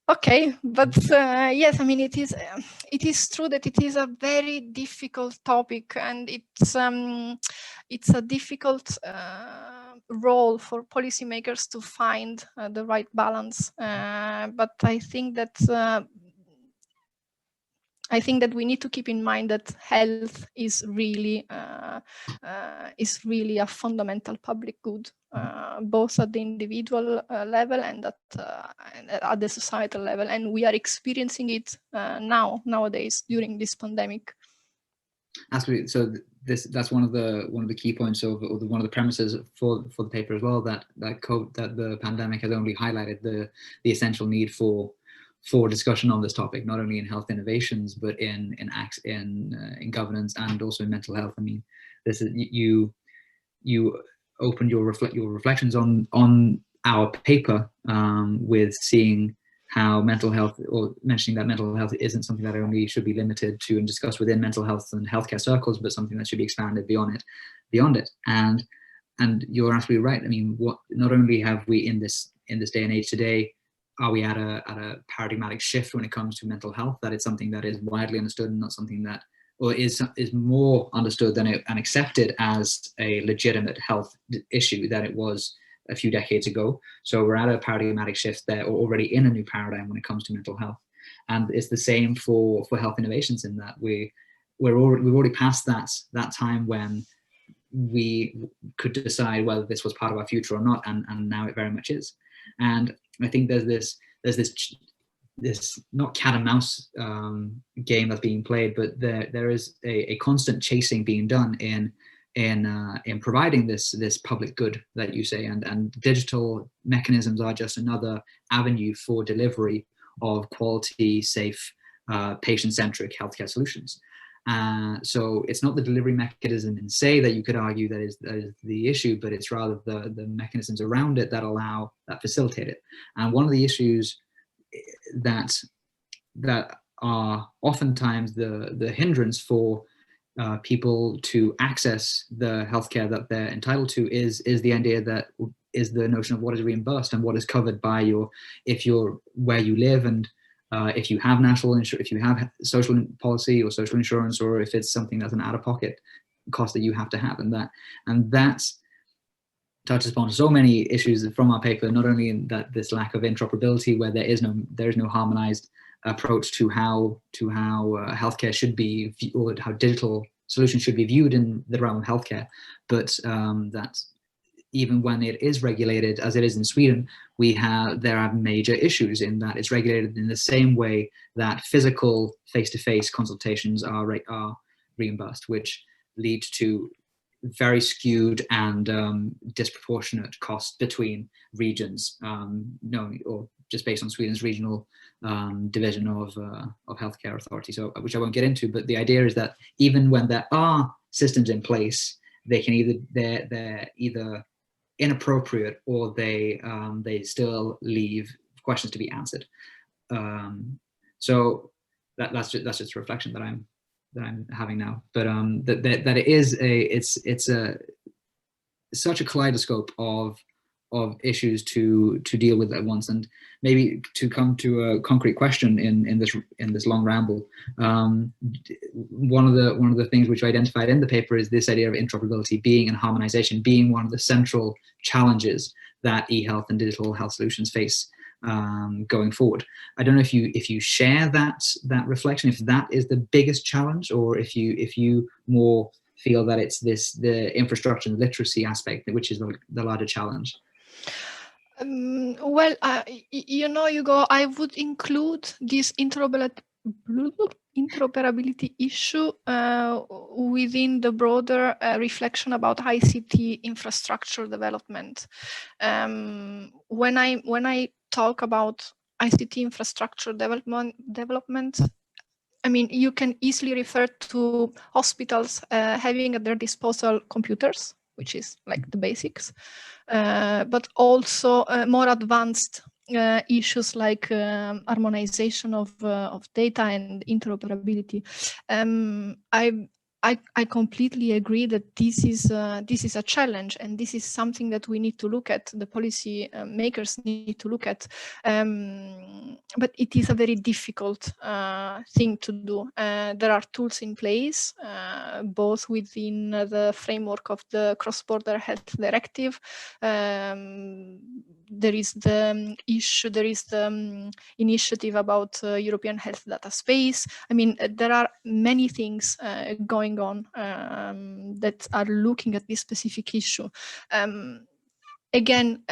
okay, but yes, I mean, it is true that it is a very difficult topic, and it's a difficult role for policymakers to find the right balance. But I think that we need to keep in mind that health is really a fundamental public good, both at the individual level and at the societal level, and we are experiencing it nowadays during this pandemic. Absolutely. So that's one of the key points of one of the premises for the paper as well, that the pandemic has only highlighted the essential need for discussion on this topic, not only in health innovations, but in governance and also in mental health. I mean, this is you opened your reflections on our paper with seeing how mental health, or mentioning that mental health isn't something that only should be limited to and discussed within mental health and healthcare circles, but something that should be expanded beyond it. And you're absolutely right. I mean, not only have we in this day and age today, are we at a paradigmatic shift when it comes to mental health, that it's something that is widely understood and not something that, or is more understood and accepted as a legitimate health issue than it was a few decades ago. So we're at a paradigmatic shift there, or already in a new paradigm when it comes to mental health. And it's the same for health innovations, in that we've already passed that time when we could decide whether this was part of our future or not, and now it very much is. And I think there's this not cat and mouse game that's being played, but there is a constant chasing being done in providing this public good that you say, and digital mechanisms are just another avenue for delivery of quality, safe, patient-centric healthcare solutions. So it's not the delivery mechanism in say that you could argue that is the issue, but it's rather the mechanisms around it that facilitate it. And one of the issues that are oftentimes the hindrance for people to access the healthcare that they're entitled to is the idea that is the notion of what is reimbursed and what is covered by where you live, and if you have national insurance, if you have social policy or social insurance, or if it's something that's an out-of-pocket cost that you have to have, and that touches upon so many issues from our paper. Not only in that this lack of interoperability, where there is no harmonized approach to how healthcare should be, or how digital solutions should be viewed in the realm of healthcare, but that even when it is regulated, as it is in Sweden, there are major issues in that it's regulated in the same way that physical face-to-face consultations are reimbursed, which lead to very skewed and disproportionate costs between regions, or just based on Sweden's regional division of healthcare authority. So, which I won't get into, but the idea is that even when there are systems in place, they're either inappropriate, or they still leave questions to be answered. So that's just a reflection that I'm having now. But that it is it's such a kaleidoscope of issues to deal with at once. And maybe to come to a concrete question in this long ramble, one of the things which I identified in the paper is this idea of interoperability being, and harmonization being, one of the central challenges that eHealth and digital health solutions face going forward. I don't know if you share that reflection, if that is the biggest challenge, or if you more feel that it's the infrastructure and literacy aspect which is the larger challenge. Well, Hugo, I would include this interoperability issue within the broader reflection about ICT infrastructure development. When I talk about ICT infrastructure development, I mean, you can easily refer to hospitals having at their disposal computers, which is like the basics, but also more advanced issues like harmonization of data and interoperability. I completely agree that this is a challenge, and this is something that we need to look at. The policy makers need to look at, but it is a very difficult thing to do. There are tools in place, both within the framework of the Cross-Border Health Directive. There is the issue. There is the initiative about European Health Data Space. I mean, there are many things going on that are looking at this specific issue. Again,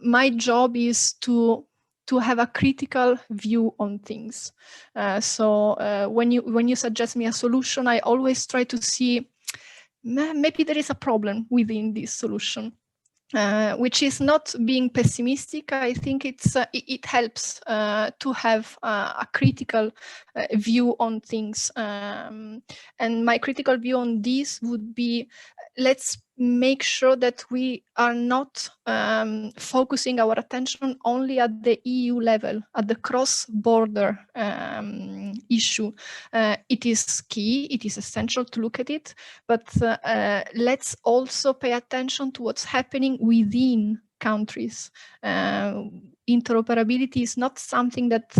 my job is to have a critical view on things. So when you suggest me a solution, I always try to see maybe there is a problem within this solution. Which is not being pessimistic. I think it helps to have a critical view on things. And my critical view on this would be, let's make sure that we are not focusing our attention only at the EU level, at the cross-border issue. It is key, it is essential to look at it, but let's also pay attention to what's happening within countries. Interoperability is not something that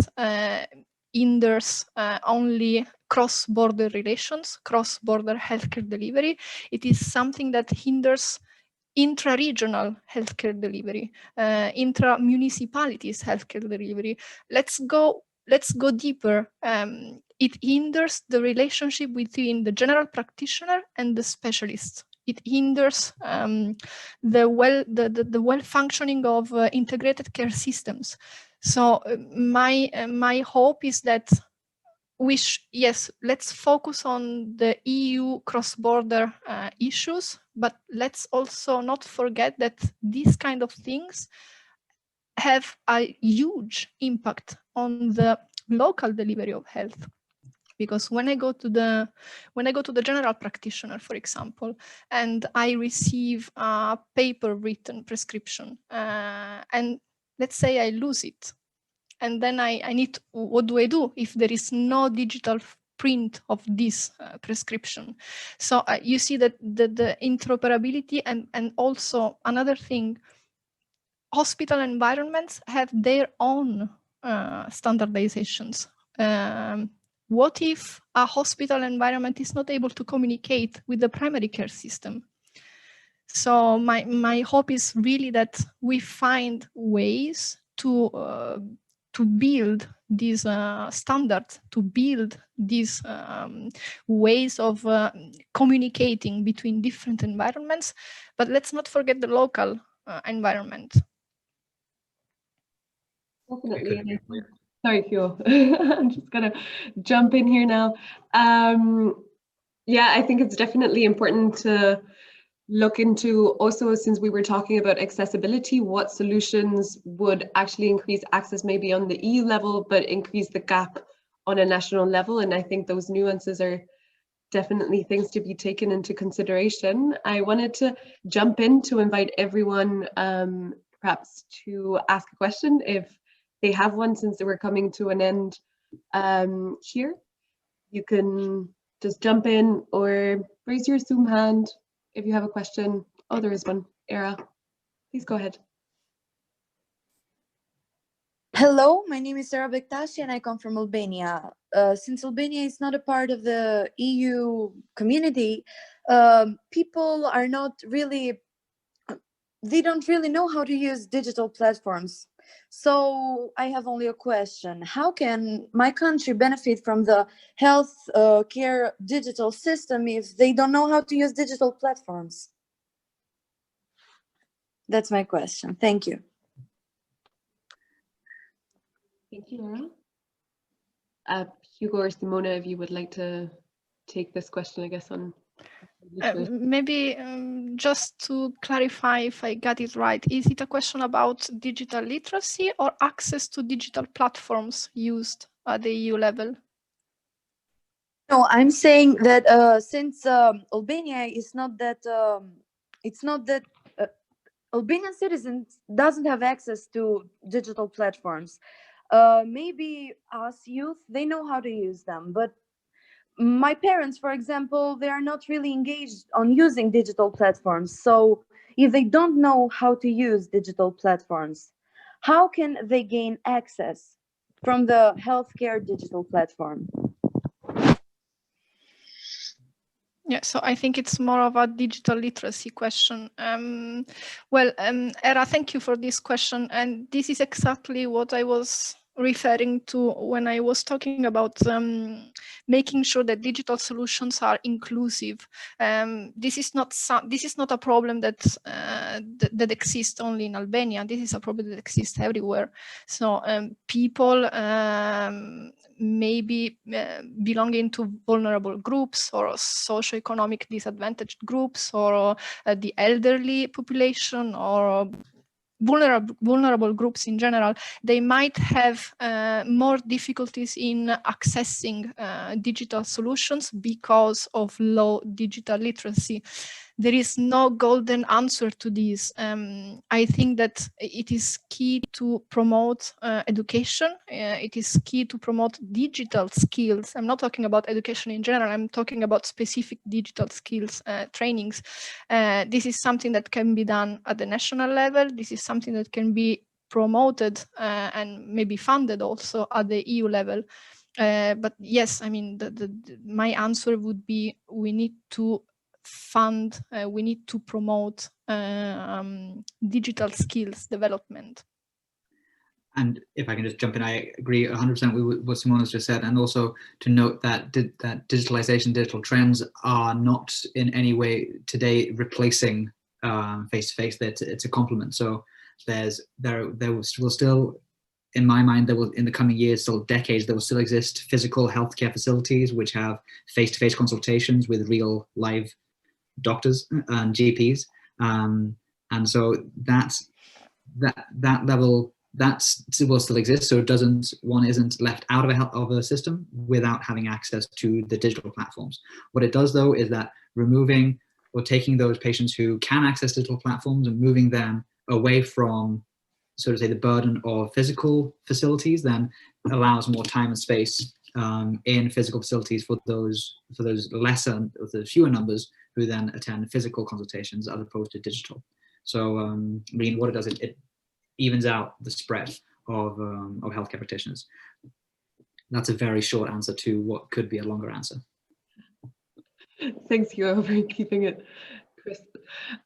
hinders only cross-border relations, cross-border healthcare delivery. It is something that hinders intra-regional healthcare delivery, intra-municipalities healthcare delivery. Let's go deeper. It hinders the relationship between the general practitioner and the specialist. It hinders the well functioning of integrated care systems. So my hope is that let's focus on the EU cross-border issues, but let's also not forget that these kind of things have a huge impact on the local delivery of health. Because when I go to the general practitioner, for example, and I receive a paper-written prescription, and let's say I lose it, and then I need, what do I do if there is no digital print of this prescription? So you see that the interoperability, and also another thing, hospital environments have their own standardizations. What if a hospital environment is not able to communicate with the primary care system? So my hope is really that we find ways to build these standards, to build these ways of communicating between different environments. But let's not forget the local environment. Definitely. Sorry, Hugo. I'm just gonna jump in here now. Yeah, I think it's definitely important to look into also, since we were talking about accessibility, what solutions would actually increase access maybe on the EU level, but increase the gap on a national level. And I think those nuances are definitely things to be taken into consideration. I wanted to jump in to invite everyone perhaps to ask a question if they have one, since we're coming to an end here. You can just jump in or raise your Zoom hand if you have a question. Oh, there is one. Era, please go ahead. Hello, my name is Sarah Bektashi and I come from Albania. Since Albania is not a part of the EU community, people are not really, they don't really know how to use digital platforms. So I have only a question. How can my country benefit from the health care digital system if they don't know how to use digital platforms? That's my question. Thank you. Thank you, Laura. Hugo or Simona, if you would like to take this question, I guess, on maybe just to clarify if I got it right, is it a question about digital literacy or access to digital platforms used at the EU level? No, I'm saying that since Albania is not that, it's not that Albanian citizens doesn't have access to digital platforms. Maybe us youth, they know how to use them, but my parents, for example, they are not really engaged on using digital platforms. So if they don't know how to use digital platforms, how can they gain access from the healthcare digital platform? Yeah, so I think it's more of a digital literacy question. Era, thank you for this question. And this is exactly what I was referring to when I was talking about making sure that digital solutions are inclusive. This is not a problem that that exists only in Albania. This is a problem that exists everywhere. So people maybe belonging to vulnerable groups or socioeconomic disadvantaged groups or the elderly population or vulnerable groups in general, they might have more difficulties in accessing digital solutions because of low digital literacy. There is no golden answer to this. I think that it is key to promote education. It is key to promote digital skills. I'm not talking about education in general. I'm talking about specific digital skills trainings. This is something that can be done at the national level. This is something that can be promoted and maybe funded also at the EU level. But yes, I mean, my answer would be we need to fund, we need to promote digital skills development. And if I can just jump in, I agree 100% with what Simona's just said, and also to note that that digitalization, digital trends are not in any way today replacing face-to-face. It's a complement. So there will still, in my mind, there will, in the coming years, still decades, there will still exist physical healthcare facilities which have face-to-face consultations with real live doctors and GPs, and so that level, that will still exist, so one isn't left out of a system without having access to the digital platforms. What it does, though, is that removing or taking those patients who can access digital platforms and moving them away from, so to say, the burden of physical facilities, then allows more time and space in physical facilities for those fewer numbers who then attend physical consultations as opposed to digital. So, I mean, what it does, it evens out the spread of healthcare practitioners. That's a very short answer to what could be a longer answer. Thanks, Hugo, for keeping it crisp.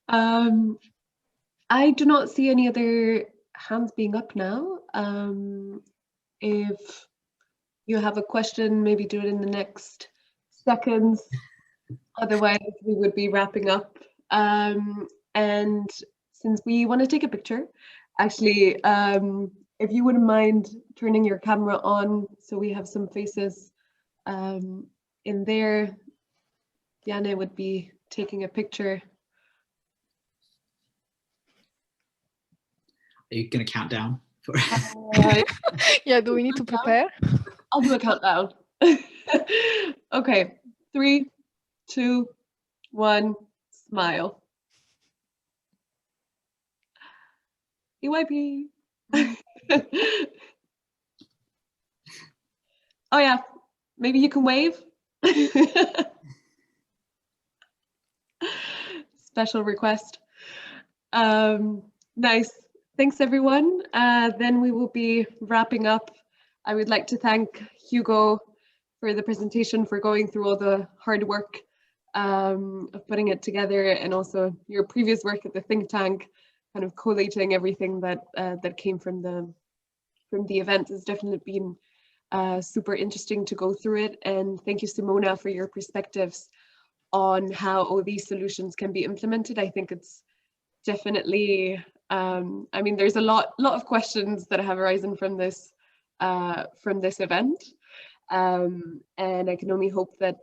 I do not see any other hands being up now. If you have a question, maybe do it in the next seconds. Otherwise, we would be wrapping up. And since we want to take a picture, actually, if you wouldn't mind turning your camera on so we have some faces in there, Diana would be taking a picture. Are you going to count down? Yeah, do we need to prepare? I'll do a countdown. Okay, 3, 2, 1, smile. EYP. Oh yeah, maybe you can wave. Special request. Nice. Thanks, everyone. Then we will be wrapping up. I would like to thank Hugo for the presentation, for going through all the hard work of putting it together, and also your previous work at the think tank, kind of collating everything that that came from the event. Has definitely been super interesting to go through it. And thank you, Simona, for your perspectives on how all these solutions can be implemented. I think it's definitely, I mean, there's a lot of questions that have arisen from this event, and I can only hope that,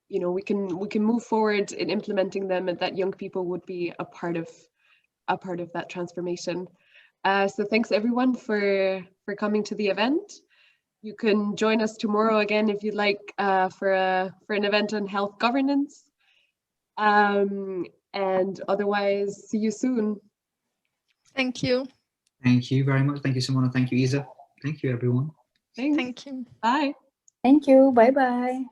you know, we can move forward in implementing them, and that young people would be a part of that transformation. So thanks everyone for coming to the event. You can join us tomorrow again if you'd like, for an event on health governance. And otherwise, see you soon. Thank you. Thank you very much. Thank you, Simona. Thank you, Isa. Thank you, everyone. Thanks. Thank you. Bye. Thank you. Bye bye.